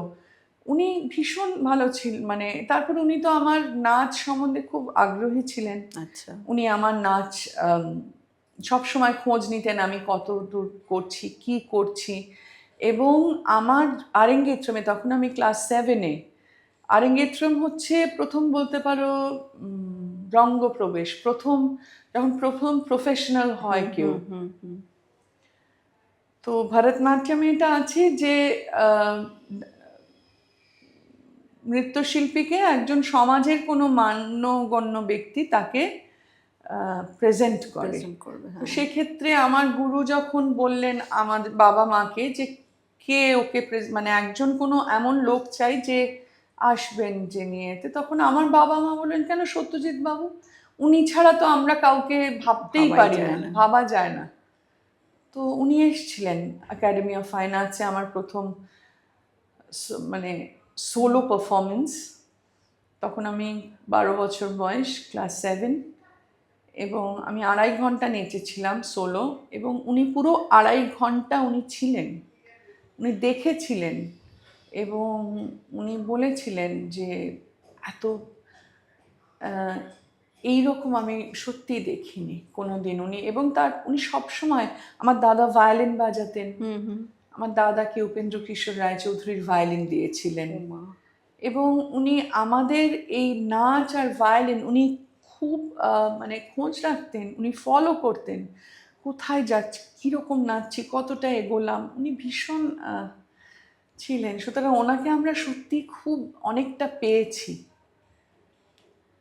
উনি ভীষণ ভালো ছিলেন। মানে তারপর উনি তো আমার নাচ সম্বন্ধে খুব আগ্রহী ছিলেন। আচ্ছা, উনি আমার নাচ সব সময় খোঁজ নিতেন, আমি কত দূর করছি, কি করছি। এবং আমার আরেঙ্গেত্রমে, তখন আমি ক্লাস 7-এ, আরেঙ্গেত্রম হচ্ছে প্রথম বলতে পারো রঙ্গপ্রবেশ, যখন প্রথম প্রফেশনাল হয় কেউ। তো ভরতনাট্যমে এটা আছে যে নৃত্যশিল্পীকে একজন সমাজের কোনো মান্যগণ্য ব্যক্তি তাকে প্রেজেন্ট করে। সেক্ষেত্রে আমার গুরু যখন বললেন আমাদের বাবা মাকে যে কে ওকে মানে একজন কোনো এমন লোক চাই যে আসবেন যে নিয়ে, তখন আমার বাবা মা বললেন কেন সত্যজিৎ বাবু, উনি ছাড়া তো আমরা কাউকে ভাবতেই পারি না, ভাবা যায় না। তো উনি এসেছিলেন একাডেমি অফ ফাইন আর্টসে, আমার প্রথম মানে সোলো পারফরমেন্স। তখন আমি 12 বছর বয়স, ক্লাস 7, এবং আমি 2.5 ঘন্টা নেচেছিলাম সোলো। এবং উনি পুরো 2.5 ঘন্টা উনি ছিলেন, উনি দেখেছিলেন এবং উনি বলেছিলেন যে এত এইরকম আমি সত্যিই দেখিনি কোনোদিন উনি। এবং উনি সবসময়, আমার দাদা ভায়োলিন বাজাতেন, আমার দাদাকে উপেন্দ্র কিশোর রায়চৌধুরীর ভায়োলিন দিয়েছিলেন। এবং উনি আমাদের এই নাচ আর ভায়োলিন উনি খুব মানে খোঁজ রাখতেন, উনি ফলো করতেন, কোথায় যাচ্ছি, কীরকম নাচছি, কতটা এগোলাম, উনি ভীষণ ছিলেন। সুতরাং ওনাকে আমরা সত্যি খুব অনেকটা পেয়েছি।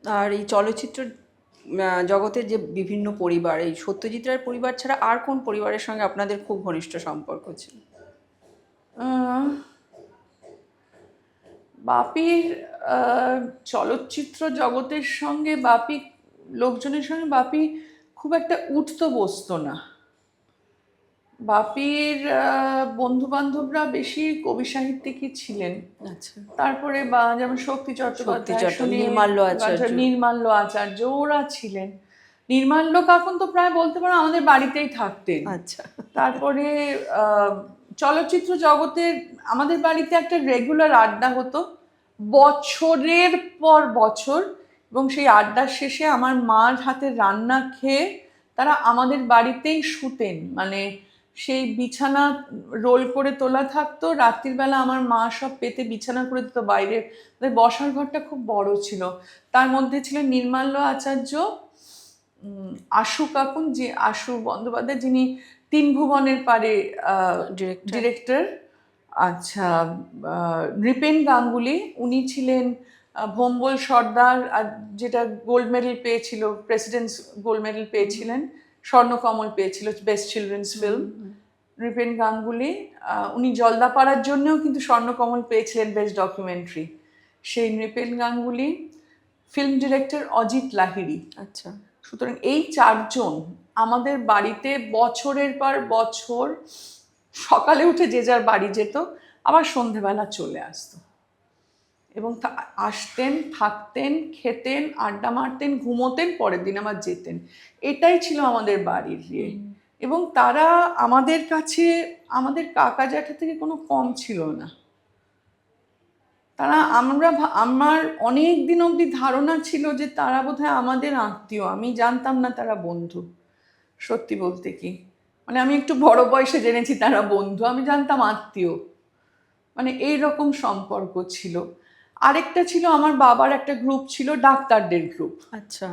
আর এই চলচ্চিত্র জগতের যে বিভিন্ন পরিবার, এই সত্যজিৎ রায়ের পরিবার ছাড়া আর কোন পরিবারের সঙ্গে আপনাদের খুব ঘনিষ্ঠ সম্পর্ক ছিল? বাপির চলচ্চিত্র জগতের সঙ্গে লোকজনের সঙ্গে বাপি খুব একটা উঠতো বসতো না। বাপির বন্ধু বান্ধবরা বেশি কবি সাহিত্যিকই ছিলেন। আচ্ছা, তারপরে যেমন শক্তি চট্টোপাধ্যায়, নির্মাল্য আচার্য, ওরা ছিলেন। নির্মাল্য কাকুন তো প্রায় বলতে পারো আমাদের বাড়িতেই থাকতেন। আচ্ছা। তারপরে চলচ্চিত্র জগতের আমাদের বাড়িতে একটা রেগুলার আড্ডা হতো বছরের পর বছর। এবং সেই আড্ডার শেষে আমার মার হাতের রান্না খেয়ে তারা আমাদের বাড়িতেই শুতেন। মানে সেই বিছানা রোল করে তোলা থাকতো, রাত্রিবেলা আমার মা সব পেতে বিছানা করে দিত বাইরে। বসার ঘরটা খুব বড় ছিল, তার মধ্যে ছিলেন নির্মাল্য আচার্য, আশু কাকুন, যে আশু বন্দ্যোপাধ্যায় যিনি 3 ভুবনের পারে ডিরেক্টর। আচ্ছা, নৃপেন গাঙ্গুলি, উনি ছিলেন ভোম্বল সর্দার, আর যেটা গোল্ড মেডেল পেয়েছিল, প্রেসিডেন্টস গোল্ড মেডেল পেয়েছিলেন, স্বর্ণকমল পেয়েছিল best children's film. Nripen Ganguly, উনি জলদাপাড়ার জন্যও কিন্তু স্বর্ণকমল পেয়েছিলেন বেস্ট ডকুমেন্টারি। সেই নৃপেন গাঙ্গুলি, ফিল্ম ডিরেক্টর অজিত লাহিড়ী। আচ্ছা। সুতরাং এই 4 জন আমাদের বাড়িতে বছরের পর বছর সকালে উঠে যে যার বাড়ি যেত, আবার সন্ধেবেলা চলে আসতো। এবং আসতেন, থাকতেন, খেতেন, আড্ডা মারতেন, ঘুমোতেন, পরের দিন আবার যেতেন। এটাই ছিল আমাদের বাড়ির ইয়ে। এবং তারা আমাদের কাছে আমাদের কাকা জ্যাঠা থেকে কোনো কম ছিল না। তারা আমার অনেক দিন অবধি ধারণা ছিল যে তারা বোধহয় আমাদের আত্মীয়, আমি জানতাম না তারা বন্ধু। সত্যি বলতে কি, মানে আমি একটু বড় বয়সে জেনেছি তারা বন্ধু, আমি জানতাম আত্মীয়। মানে এই রকম সম্পর্ক ছিল। আরেকটা ছিল আমার বাবার একটা গ্রুপ ছিল, ডাক্তারদের গ্রুপ। আচ্ছা।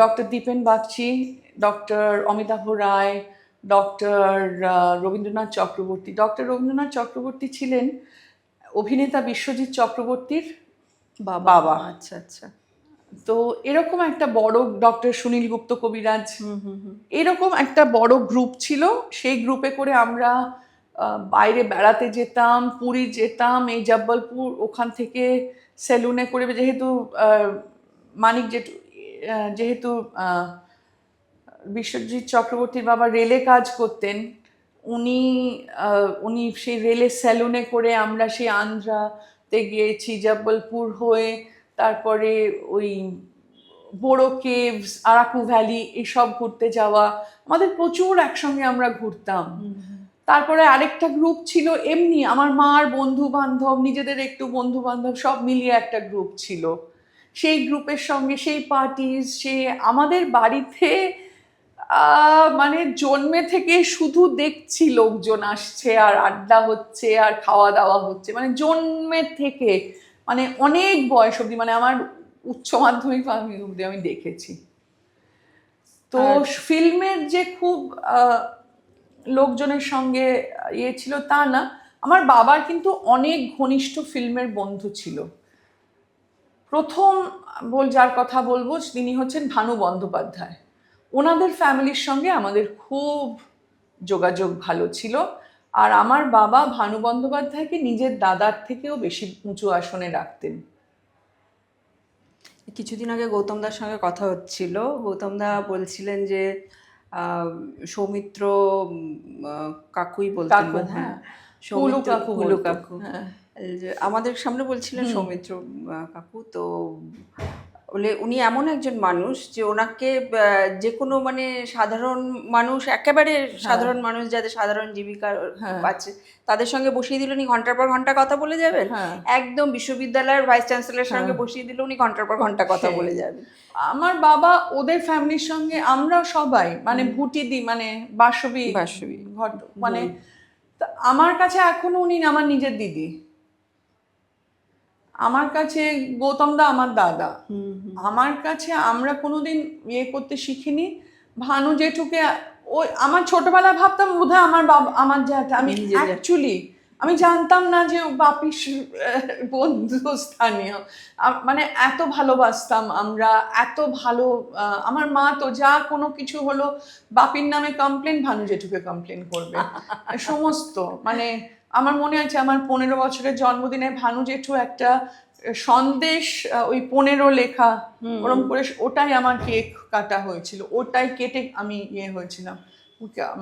ডক্টর দীপেন বাগচি, ডক্টর অমিতাভ রায়, ডক্টর রবীন্দ্রনাথ চক্রবর্তী। ডক্টর রবীন্দ্রনাথ চক্রবর্তী ছিলেন অভিনেতা বিশ্বজিৎ চক্রবর্তীর বাবা। আচ্ছা আচ্ছা। তো এরকম একটা বড়, ডক্টর সুনীল গুপ্ত কবিরাজ, এরকম একটা বড় গ্রুপ ছিল। সেই গ্রুপে করে আমরা বাইরে বেড়াতে যেতাম, পুরী যেতাম, এই জব্বলপুর, ওখান থেকে সেলুনে করে, যেহেতু মানিক যেহেতু বিশ্বজিৎ চক্রবর্তীর বাবা রেলে কাজ করতেন, উনি উনি সেই রেলের স্যালুনে করে আমরা সেই আন্ধ্রাতে গিয়েছি, জব্বলপুর হয়ে, তারপরে ওই বোরো কেভস, আরাকু ভ্যালি, এসব ঘুরতে যাওয়া, আমাদের প্রচুর একসঙ্গে আমরা ঘুরতাম। তারপরে আরেকটা গ্রুপ ছিল এমনি আমার মার বন্ধু বান্ধব, নিজেদের একটু বন্ধু বান্ধব সব মিলিয়ে একটা গ্রুপ ছিল। সেই গ্রুপের সঙ্গে সেই পার্টিজ, সে আমাদের বাড়িতে মানে জন্মে থেকে শুধু দেখছি লোকজন আসছে আর আড্ডা হচ্ছে আর খাওয়া দাওয়া হচ্ছে, মানে জন্মের থেকে, মানে অনেক বয়স অবধি, মানে আমার উচ্চ মাধ্যমিক অবধি আমি দেখেছি। তো ফিল্মের যে খুব লোকজনের সঙ্গে ইয়ে ছিল তা না, আমার বাবার কিন্তু অনেক ঘনিষ্ঠ ফিল্মের বন্ধু ছিল। প্রথম যার কথা বলবো তিনি হচ্ছেন ভানু বন্দ্যোপাধ্যায়। ওনাদের ফ্যামিলির সঙ্গে আমাদের খুব যোগাযোগ ভালো ছিল। আর আমার বাবা ভানু বন্দ্যোপাধ্যায়কে নিজের দাদার থেকেও বেশি উঁচু আসনে রাখতেন। কিছুদিন আগে গৌতমদার সঙ্গে কথা হচ্ছিল, গৌতমদা বলছিলেন যে সৌমিত্র কাকুই বলতেন, হ্যাঁ, সৌমিত্র হুলু কাকু, আমাদের সামনে বলছিলেন সৌমিত্র কাকু। তো উনি এমন একজন মানুষ যে ওনাকে যে কোনো মানে সাধারণ মানুষ, একেবারে সাধারণ মানুষ যাদের সাধারণ জীবিকা আছে, তাদের সঙ্গে বসিয়ে দিলে উনি ঘন্টার পর ঘন্টা কথা বলে যাবেন। একদম বিশ্ববিদ্যালয়ের ভাইস চ্যান্সেলরের সঙ্গে বসিয়ে দিলে উনি ঘন্টার পর ঘন্টা কথা বলে যাবেন। আমার বাবা ওদের ফ্যামিলির সঙ্গে, আমরা সবাই মানে ভুটিদি, মানে বাসবি মানে আমার কাছে এখনো উনি আমার নিজের দিদি। আমার কাছে গৌতমদা আমার দাদা। আমার কাছে আমরা কোনোদিন ইয়ে করতে শিখিনি। ভানু জেঠুকে ওই আমার ছোটবেলায় ভাবতাম বোধহয় আমার বাবা, আমার জ্যাঠা। আমি অ্যাকচুয়ালি আমি জানতাম না যে বাপির বন্ধু স্থানীয়। মানে এত ভালোবাসতাম আমরা, এত ভালো। আমার মা তো যা কোনো কিছু হলো বাপির নামে কমপ্লেন, ভানু জেঠুকে কমপ্লেন করবে সমস্ত। মানে আমার মনে আছে আমার 15 বছরের জন্মদিনে ভানু জেঠু একটা সন্দেশ, ওই 15 লেখা ওরম করে, ওটাই আমার কেক কাটা হয়েছিল, ওটাই কেটে আমি ইয়ে হয়েছিলাম,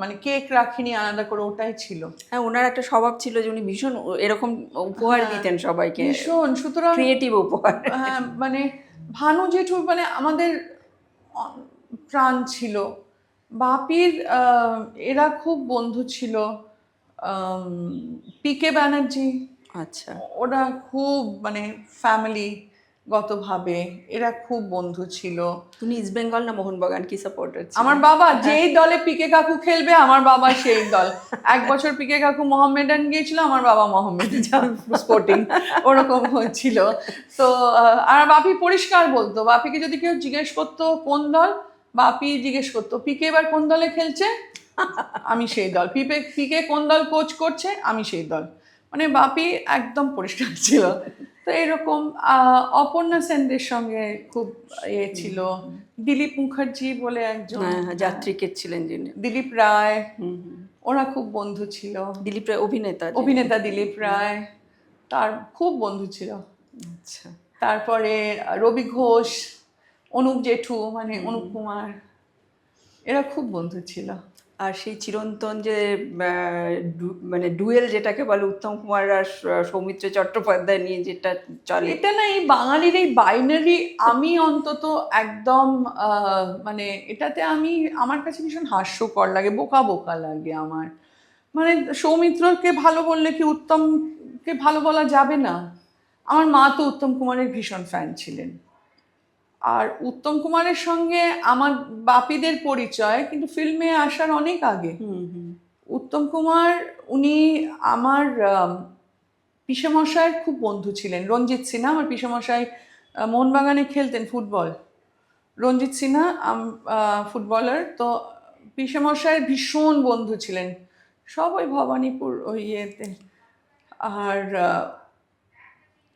মানে কেক রাখিনি আলাদা করে, ওটাই ছিল। হ্যাঁ, ওনার একটা স্বভাব ছিল যে উনি ভীষণ এরকম উপহার দিতেন সবাইকে, ভীষণ। সুতরাং ক্রিয়েটিভ উপহার। হ্যাঁ, মানে ভানু জেঠু মানে আমাদের প্রাণ ছিল। বাপির এরা খুব বন্ধু ছিল। পিকে ব্যানার্জি, আচ্ছা, ওরা খুব মানে ফ্যামিলি গতভাবে এরা খুব বন্ধু ছিল। তুমি ইস্ট বেঙ্গল না মোহনবাগান কি সাপোর্টার? আমার বাবা যেই দলে পিকে কাকু খেলবে আমার বাবা সেই দল। এক বছর পিকে কাকু মোহামেডান গিয়েছিল, আমার বাবা মোহামেডান স্পোর্টিং, ওরকম হয়েছিল। তো আর বাপি পরিষ্কার বলতো, বাপিকে যদি কেউ জিজ্ঞেস করতো কোন দল, বাপি জিজ্ঞেস করতো পিকে এবার কোন দলে খেলছে, আমি সেই দল। পিকে কোন দল কোচ করছে, আমি সেই দল। মানে বাপি একদম পরিষ্কার ছিল। তো এরকম অপর্ণা সেনদের সঙ্গে খুব ইয়ে ছিল। দিলীপ মুখার্জি বলে একজন যাত্রীকের ছিলেন যিনি, দিলীপ রায়, ওরা খুব বন্ধু ছিল। দিলীপ রায় অভিনেতা দিলীপ রায়, তার খুব বন্ধু ছিল। আচ্ছা। তারপরে রবি ঘোষ, অনুপ জেঠু মানে অনুপ কুমার, এরা খুব বন্ধু ছিল। আর সেই চিরন্তন যে মানে ডুয়েল যেটাকে বলে উত্তম কুমার আর সৌমিত্র চট্টোপাধ্যায় নিয়ে যেটা চলে, এটা না এই বাঙালির এই বাইনারি, আমি অন্তত একদম মানে এটাতে আমার কাছে ভীষণ হাস্যকর লাগে, বোকা বোকা লাগে আমার। মানে সৌমিত্রকে ভালো বললে কি উত্তমকে ভালো বলা যাবে না? আমার মা তো উত্তম কুমারের ভীষণ ফ্যান ছিলেন। আর উত্তম কুমারের সঙ্গে আমার বাপিদের পরিচয় কিন্তু ফিল্মে আসার অনেক আগে। উত্তম কুমার উনি আমার পিসেমশাইয়ের খুব বন্ধু ছিলেন। রঞ্জিত সিনহা, আমার পিসেমশাই মোহনবাগানে খেলতেন ফুটবল। রঞ্জিত সিনহা ফুটবলার, তো পিসেমশাইয়ের ভীষণ বন্ধু ছিলেন, সব ওই ভবানীপুর ওই ইয়েতে। আর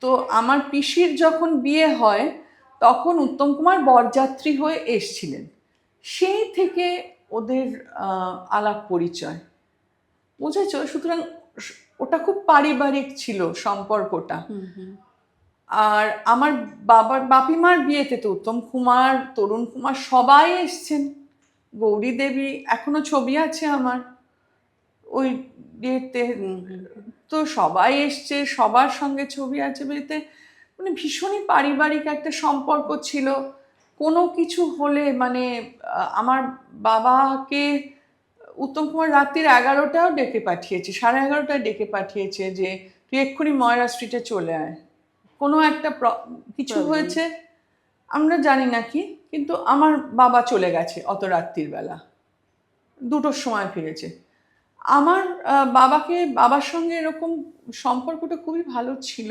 তো আমার পিসির যখন বিয়ে হয় তখন উত্তম কুমার বরযাত্রী হয়ে এসছিলেন, সেই থেকে ওদের আলাপ পরিচয়, বুঝেছো? সুতরাং ওটা খুব পারিবারিক ছিল সম্পর্কটা। আর আমার বাপিমার বিয়েতে তো উত্তম কুমার, তরুণ কুমার সবাই এসছেন, গৌরী দেবী, এখনো ছবি আছে আমার ওই বিয়েতে। তো সবাই এসছে, সবার সঙ্গে ছবি আছে বিয়েতে, মানে ভীষণই পারিবারিক একটা সম্পর্ক ছিল। কোনো কিছু হলে মানে আমার বাবাকে উত্তম কুমার রাত্রির 11টাও ডেকে পাঠিয়েছে, 11:30টায় ডেকে পাঠিয়েছে যে তুই এক্ষুনি ময়রা স্ট্রিটে চলে আয়, কোনো একটা কিছু হয়েছে, আমরা জানি না কি, কিন্তু আমার বাবা চলে গেছে অত রাত্রির বেলা, 2টোর সময় ফিরেছে। আমার বাবার সঙ্গে এরকম সম্পর্কটা খুবই ভালো ছিল।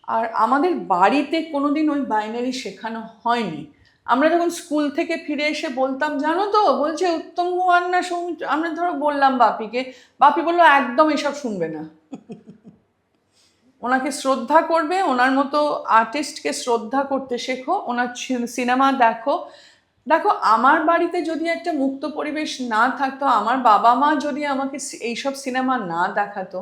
আর আমাদের বাড়িতে কোনোদিন ওই বাইনারি শেখানো হয়নি। আমরা যখন স্কুল থেকে ফিরে এসে বলতাম, জানো তো, বলছে উত্তম কুমার না সৌমিত্র, আমরা ধরো বললাম বাপিকে, বাপি বললো একদম এসব শুনবে না, ওনাকে শ্রদ্ধা করবে, ওনার মতো আর্টিস্টকে শ্রদ্ধা করতে শেখো, ওনার সিনেমা দেখো। দেখো, আমার বাড়িতে যদি একটা মুক্ত পরিবেশ না থাকতো, আমার বাবা মা যদি আমাকে এইসব সিনেমা না দেখাতো,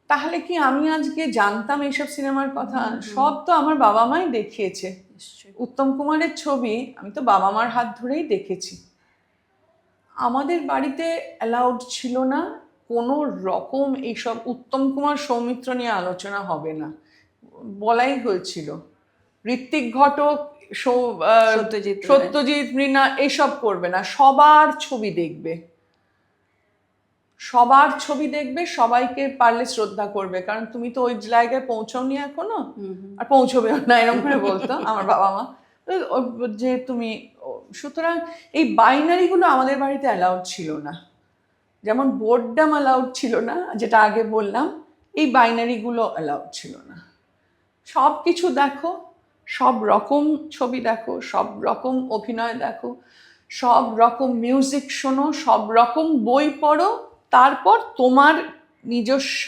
তাহলে কি আমি আজকে জানতাম এইসব সিনেমার কথা? সব তো আমার বাবা মাই দেখিয়েছে। উত্তম কুমারের ছবি আমি তো বাবা মার হাত ধরেই দেখেছি। আমাদের বাড়িতে অ্যালাউড ছিল না কোনো রকম এইসব উত্তম কুমার সৌমিত্র নিয়ে আলোচনা হবে না, বলাই হয়েছিল। ঋত্বিক ঘটক, সত্যজিৎ, মৃণা এসব করবে না, সবার ছবি দেখবে, সবার ছবি দেখবে, সবাইকে পারলে শ্রদ্ধা করবে, কারণ তুমি তো ওই জায়গায় পৌঁছাওনি এখনো, আর পৌঁছবেও না, এরকম করে বলতো আমার বাবা মা, যে তুমি। সুতরাং এই বাইনারিগুলো আমাদের বাড়িতে অ্যালাউড ছিল না, যেমন বোর্ডডাম অ্যালাউড ছিল না, যেটা আগে বললাম, এই বাইনারিগুলো অ্যালাউড ছিল না। সব কিছু দেখো, সব রকম ছবি দেখো, সব রকম অভিনয় দেখো, সব রকম মিউজিক শোনো, সব রকম বই পড়ো, তারপর তোমার নিজস্ব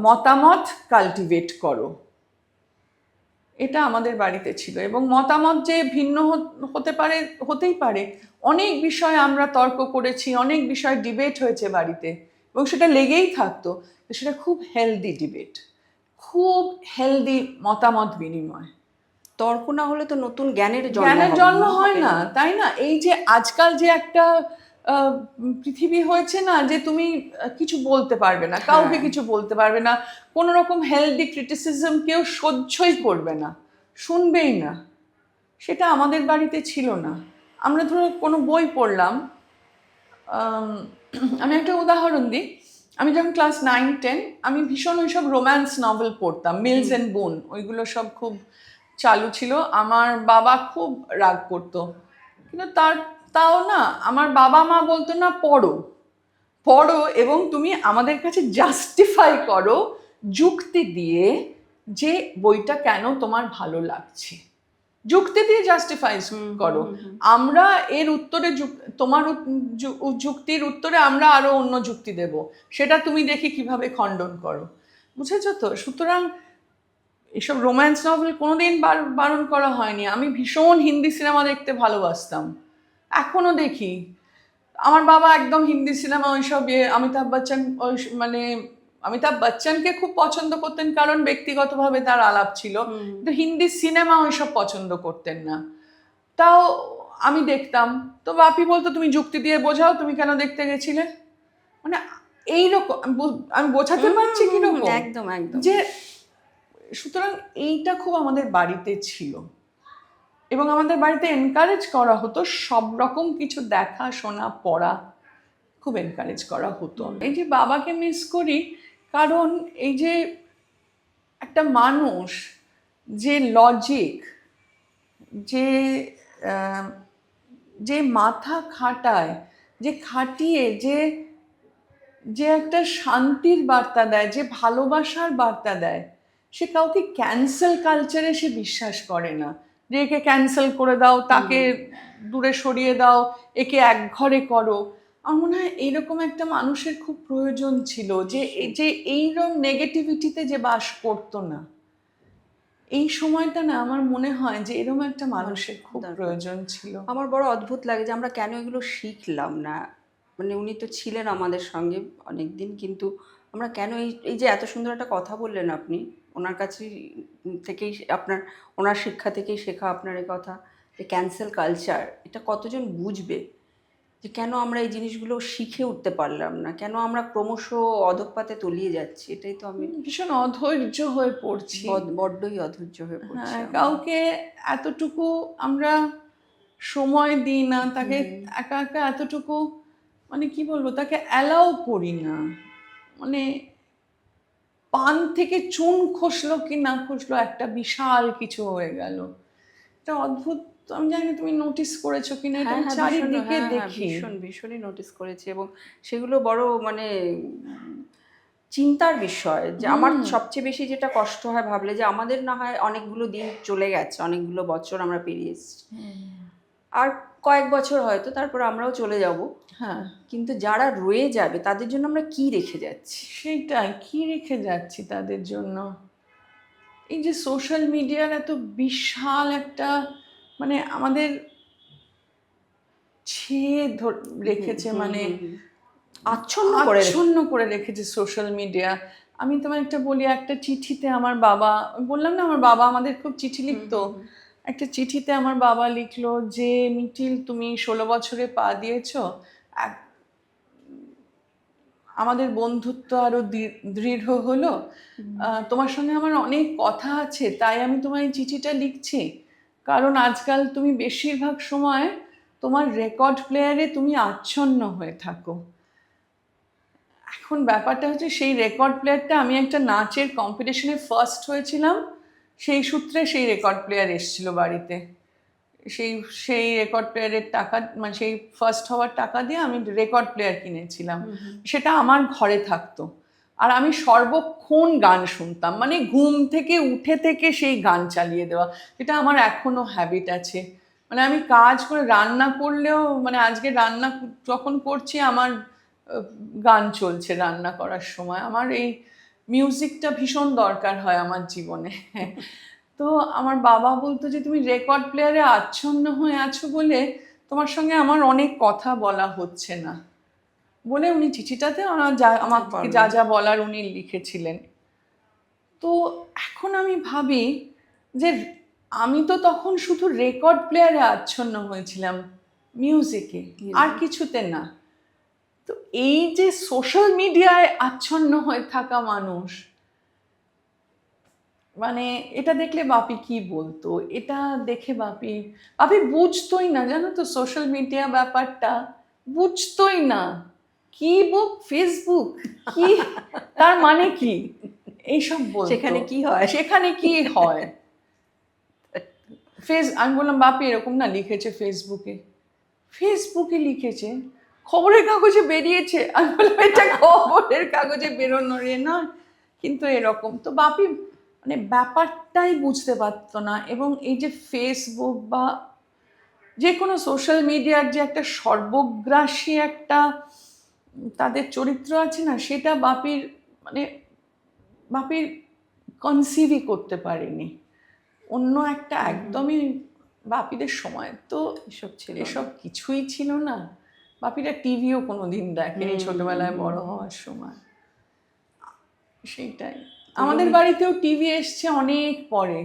মতামত কাল্টিভেট করো। এটা আমাদের বাড়িতে ছিল। এবং মতামত যে ভিন্ন হতে পারে, হতেই পারে, অনেক বিষয়ে আমরা তর্ক করেছি, অনেক বিষয় ডিবেট হয়েছে বাড়িতে, এবং সেটা লেগেই থাকতো। সেটা খুব হেলদি ডিবেট, খুব হেলদি মতামত বিনিময়। তর্ক না হলে তো নতুন জ্ঞানের জন্ম হয় না, তাই না? এই যে আজকাল যে একটা পৃথিবী হয়েছে না, যে তুমি কিছু বলতে পারবে না, কাউকে কিছু বলতে পারবে না, কোনো রকম হেলদি ক্রিটিসিজম কেউ সহ্যই করবে না, শুনবেই না, সেটা আমাদের বাড়িতে ছিল না। আমরা ধরো কোনো বই পড়লাম, আমি একটা উদাহরণ দিই, আমি যখন ক্লাস 9-10, আমি ভীষণ ওইসব রোম্যান্স নভেল পড়তাম, মিলস অ্যান্ড বোন, ওইগুলো সব খুব চালু ছিল। আমার বাবা খুব রাগ করতো, কিন্তু তাও না, আমার বাবা মা বলতো না, পড়ো পড়ো, এবং তুমি আমাদের কাছে জাস্টিফাই করো যুক্তি দিয়ে যে বইটা কেন তোমার ভালো লাগছে, যুক্তি দিয়ে জাস্টিফাই করো। আমরা এর উত্তরে তোমার যুক্তির উত্তরে আমরা আরো অন্য যুক্তি দেব, সেটা তুমি দেখি কিভাবে খণ্ডন করো, বুঝেছো তো? সুতরাং এসব রোম্যান্স নভেল কোনোদিন বারণ করা হয়নি। আমি ভীষণ হিন্দি সিনেমা দেখতে ভালোবাসতাম, এখনো দেখি। আমার বাবা একদম হিন্দি সিনেমা ওইসব অমিতাভ বচ্চনকে খুব পছন্দ করতেন, কারণ ব্যক্তিগতভাবে তার আলাপ ছিল, কিন্তু হিন্দি সিনেমা ওইসব পছন্দ করতেন না। তাও আমি দেখতাম, তো বাপি বলতো তুমি যুক্তি দিয়ে বোঝাও, তুমি কেন দেখতে গেছিলে, মানে এইরকম। আমি বোঝাতে পারছি কিরকম, একদম একদম। যে সুতরাং এইটা খুব আমাদের বাড়িতে ছিল, এবং আমাদের বাড়িতে এনকারেজ করা হতো সব রকম কিছু দেখা, শোনা, পড়া, খুব এনকারেজ করা হতো। এই যে বাবাকে মিস করি, কারণ এই যে একটা মানুষ যে লজিক, যে মাথা খাটায়, যে খাটিয়ে, যে একটা শান্তির বার্তা দেয়, যে ভালোবাসার বার্তা দেয়, সে কাউকে ক্যান্সেল কালচারে সে বিশ্বাস করে না, যে একে ক্যান্সেল করে দাও, তাকে দূরে সরিয়ে দাও, একে একঘরে করো। আমার মনে হয় এইরকম একটা মানুষের খুব প্রয়োজন ছিল, যে এইরকম নেগেটিভিটিতে যে বাস করতো না। এই সময়টা না আমার মনে হয় যে এরকম একটা মানুষের খুব দরকার। প্রয়োজন ছিল। আমার বড় অদ্ভুত লাগে যে আমরা কেন এগুলো শিখলাম না। মানে উনি তো ছিলেন আমাদের সঙ্গে অনেক দিন, কিন্তু আমরা কেন এই যে এত সুন্দর একটা কথা বললেন আপনি, ওনার কাছে থেকেই ওনার শিক্ষা থেকেই শেখা আপনার এই কথা, যে ক্যান্সেল কালচার, এটা কতজন বুঝবে, যে কেন আমরা এই জিনিসগুলো শিখে উঠতে পারলাম না, কেন আমরা ক্রমশ অধঃপাতে তলিয়ে যাচ্ছি। এটাই তো আমি ভীষণ অধৈর্য হয়ে পড়ছি। বড্ডই অধৈর্য হয়ে পড়ছি হ্যাঁ, আমরা। কাউকে এতটুকু আমরা সময় দিই না, তাকে একা একা এতটুকু, মানে কি বলবো, তাকে অ্যালাউ করি না। মানে পান থেকে চুন খসলো কি না খসলো, একটা বিশাল কিছু হয়ে গেল। এটা অদ্ভুত। আমি জানি না তুমি নোটিস করেছো কিনা, এটা হ্যাঁ আমি হ্যাঁ চারিদিকে দেখি। ভীষণই নোটিস করেছি, এবং সেগুলো বড় মানে চিন্তার বিষয়। যে আমার সবচেয়ে বেশি যেটা কষ্ট হয় ভাবলে, যে আমাদের না হয় অনেকগুলো দিন চলে গেছে, অনেকগুলো বছর আমরা পেরিয়ে এসেছি, আর কয়েক বছর হয়তো তারপর আমরাও চলে যাব, হ্যাঁ, কিন্তু যারা রয়ে যাবে তাদের জন্য আমরা কি রেখে যাচ্ছি? সেটাই, কি রেখে যাচ্ছি তাদের জন্য। এই যে সোশ্যাল মিডিয়ার এত বিশাল একটা, মানে আমাদের ছেয়ে রেখেছে, মানে আচ্ছন্ন করে রেখেছে সোশ্যাল মিডিয়া। আমি তোমার একটা বলি, একটা চিঠিতে আমার বাবা, বললাম না আমার বাবা আমাদের খুব চিঠি লিখতো, একটা চিঠিতে আমার বাবা লিখলো যে মিটিল, তুমি 16 বছরে পা দিয়েছো, আমাদের বন্ধুত্ব আরো দৃঢ় হলো, তোমার সঙ্গে আমার অনেক কথা আছে, তাই আমি তোমার এই চিঠিটা লিখছি। কারণ আজকাল তুমি বেশিরভাগ সময় তোমার রেকর্ড প্লেয়ারে তুমি আচ্ছন্ন হয়ে থাকো। এখন ব্যাপারটা হচ্ছে, সেই রেকর্ড প্লেয়ারটা, আমি একটা নাচের কম্পিটিশনে ফার্স্ট হয়েছিলাম, সেই সূত্রে সেই রেকর্ড প্লেয়ার এসেছিল বাড়িতে। সেই সেই রেকর্ড প্লেয়ারের টাকা, মানে সেই ফার্স্ট হওয়ার টাকা দিয়ে আমি রেকর্ড প্লেয়ার কিনেছিলাম। সেটা আমার ঘরে থাকতো, আর আমি সর্বক্ষণ গান শুনতাম, মানে ঘুম থেকে উঠে থেকে সেই গান চালিয়ে দেওয়া। এটা আমার এখনো হ্যাবিট আছে। মানে আমি কাজ করে রান্না করলেও, মানে আজকে রান্না যখন করছি আমার গান চলছে রান্না করার সময়। আমার এই মিউজিকটা ভীষণ দরকার হয় আমার জীবনে। তো আমার বাবা বলতো যে তুমি রেকর্ড প্লেয়ারে আচ্ছন্ন হয়ে আছো বলে তোমার সঙ্গে আমার অনেক কথা বলা হচ্ছে না, বলে উনি চিঠিটাতে আমাকে যা যা বলার উনি লিখেছিলেন। তো এখন আমি ভাবি যে আমি তো তখন শুধু রেকর্ড প্লেয়ারে আচ্ছন্ন হয়েছিলাম, মিউজিকে, আর কিছুতে না। তো এই যে সোশ্যাল মিডিয়ায় আচ্ছন্ন হয়ে থাকা মানুষ, মানে এটা দেখলে বাপি কি বলতো, এটা দেখে বাপি বুঝতোই না, জানো তো, সোশ্যাল মিডিয়া ব্যাপারটা বুঝতোই না। কি বুক, ফেসবুক কি, তার মানে কি, এইসব বলতো। সেখানে কি হয়, সেখানে কি হয়। আমি বললাম বাপি এরকম না লিখেছে ফেসবুকে। ফেসবুকে লিখেছে, খবরের কাগজে বেরিয়েছে। আমি বললাম এটা খবরের কাগজে বেরোনোর না, কিন্তু এরকম। তো বাপি মানে ব্যাপারটাই বুঝতে পারতো না। এবং এই যে ফেসবুক বা যে কোনো সোশ্যাল মিডিয়ার যে একটা সর্বগ্রাসী একটা তাদের চরিত্র আছে না, সেটা বাপির কনসিভই করতে পারেনি। অন্য একটা একদমই, বাপিদের সময় তো এসব কিছুই ছিল না। বাপিরা টিভিও কোনোদিন দেখেনি ছোটবেলায় বড় হওয়ার সময়। সেইটাই, আমাদের বাড়িতেও টিভি এসছে অনেক পরে,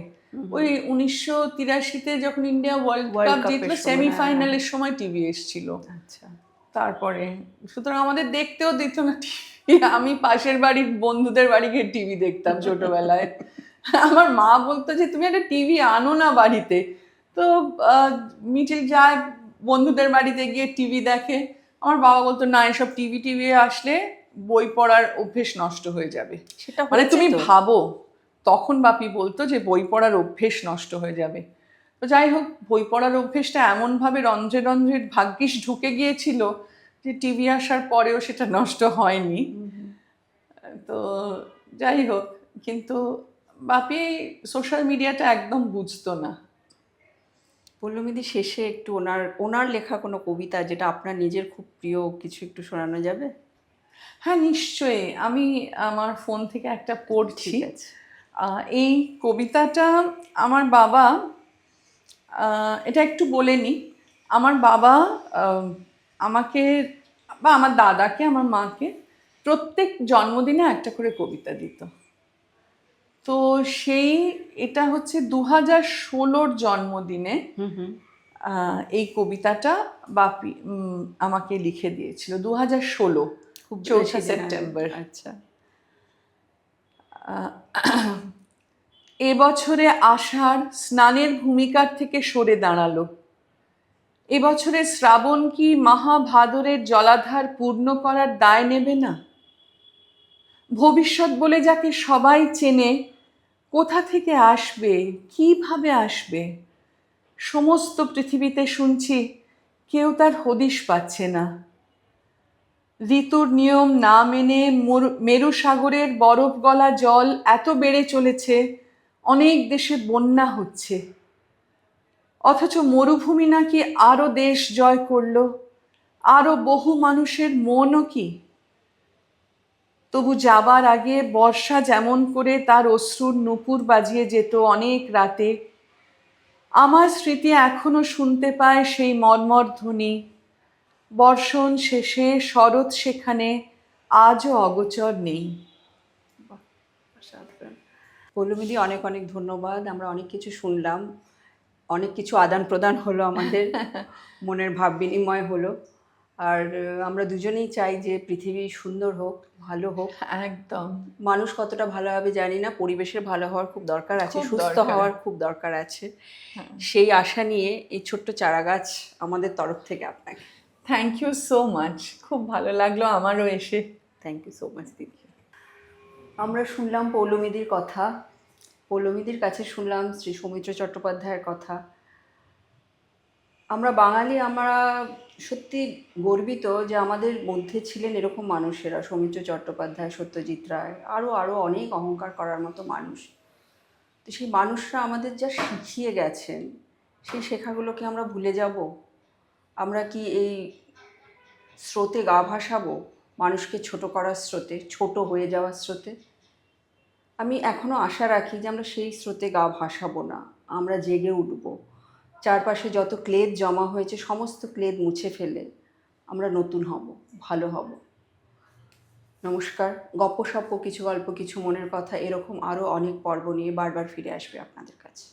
ওই 1983-তে যখন ইন্ডিয়া ওয়ার্ল্ড কাপ জিতলো, সেমিফাইনালের সময় টিভি এসছিল। আচ্ছা, তারপরে সুতরাং আমাদের দেখতেও দিত না টিভি। আমি পাশের বাড়ির বন্ধুদের বাড়ি গিয়ে টিভি দেখতাম ছোটবেলায়। আমার মা বলতো যে তুমি একটা টিভি আনো না বাড়িতে। তো মিছিল যায় বন্ধুদের বাড়িতে গিয়ে টিভি দেখে। আমার বাবা বলতো না, এসব টিভি আসলে বই পড়ার অভ্যেস নষ্ট হয়ে যাবে। সেটা মানে তুমি ভাবো, তখন বাপি বলতো যে বই পড়ার অভ্যেস নষ্ট হয়ে যাবে। তো যাই হোক, বই পড়ার অভ্যেসটা এমনভাবে রন্ধ্রে রন্ধ্রে ভাগ্যিস ঢুকে গিয়েছিল যে টিভি আসার পরেও সেটা নষ্ট হয়নি। তো যাই হোক, কিন্তু বাপি সোশ্যাল মিডিয়াটা একদম বুঝতো না। পল্লবীদি, শেষে একটু ওনার ওনার লেখা কোনো কবিতা যেটা আপনার নিজের খুব প্রিয়, কিছু একটু শোনানো যাবে? হ্যাঁ, নিশ্চয়ই। আমি আমার ফোন থেকে একটা পড়ছি। ঠিক আছে। এই কবিতাটা আমার বাবা, এটা একটু বলে নিই। আমার বাবা আমাকে বা আমার দাদাকে, আমার মাকে প্রত্যেক জন্মদিনে একটা করে কবিতা দিত। তো সেই এটা হচ্ছে 2016 জন্মদিনে এই কবিতাটা বাপি আমাকে লিখে দিয়েছিল, 2016 খুব 4 সেপ্টেম্বর। আচ্ছা। এবছরে আষাঢ় স্নানের ভূমিকার থেকে সরে দাঁড়ালো। এবছরে শ্রাবণ কি মহাভাদরের জলাধার পূর্ণ করার দায় নেবে না? ভবিষ্যৎ বলে যাকে সবাই চেনে, কোথা থেকে আসবে, কিভাবে আসবে? সমস্ত পৃথিবীতে শুনছি কেউ তার হদিশ পাচ্ছে না। ঋতুর নিয়ম না মেনে মেরু সাগরের বরফ গলা জল এত বেড়ে চলেছে, অনেক দেশে বন্যা হচ্ছে। অথচ মরুভূমি নাকি আরো দেশ জয় করলো, আরো বহু মানুষের মনও কি। তবু যাবার আগে বর্ষা যেমন করে তার অশ্রুর নূপুর বাজিয়ে যেত অনেক রাতে, আমার স্মৃতি এখনো শুনতে পায় সেই মর্মর ধ্বনি। বর্ষণ শেষে শরৎ সেখানে আজও অগোচর নেই। পল্লবীদি, অনেক অনেক ধন্যবাদ। আমরা অনেক কিছু শুনলাম, অনেক কিছু আদান প্রদান হলো, আমাদের মনের ভাব বিনিময় হলো। আর আমরা দুজনেই চাই যে পৃথিবী সুন্দর হোক, ভালো হোক। একদম। মানুষ কতটা ভালো হবে জানি না, পরিবেশের ভালো হওয়ার খুব দরকার আছে, খুব সুস্থ দরকার। হওয়ার খুব দরকার আছে। সেই আশা নিয়ে এই ছোট্ট চারাগাছ আমাদের তরফ থেকে আপনাকে থ্যাংক ইউ সো মাচ। খুব ভালো লাগলো আমারও এসে। থ্যাংক ইউ সো মাচ দিদি। আমরা শুনলাম পৌলমীদির কথা, পৌলমীদির কাছে শুনলাম শ্রী সৌমিত্র চট্টোপাধ্যায়ের কথা। আমরা বাঙালি, আমরা সত্যি গর্বিত যে আমাদের মধ্যে ছিলেন এরকম মানুষেরা, সৌমিত্র চট্টোপাধ্যায়, সত্যজিৎ রায়, আরও আরও অনেক অহংকার করার মতো মানুষ। তো সেই মানুষরা আমাদের যা শিখিয়ে গেছেন, সেই শেখাগুলোকে আমরা ভুলে যাব? আমরা কি এই স্রোতে গা ভাসাবো, মানুষকে ছোট করার স্রোতে, ছোট হয়ে যাওয়ার স্রোতে? আমি এখনও আশা রাখি যে আমরা সেই স্রোতে গা ভাসাবো না, আমরা জেগে উঠবো। চারপাশে যত ক্লেদ জমা হয়েছে সমস্ত ক্লেদ মুছে ফেলে আমরা নতুন হব, ভালো হব। নমস্কার। গপ্পসপ্প, কিছু গল্প, কিছু মনের কথা, এরকম আরও অনেক পর্ব নিয়ে বারবার ফিরে আসবে আপনাদের কাছে।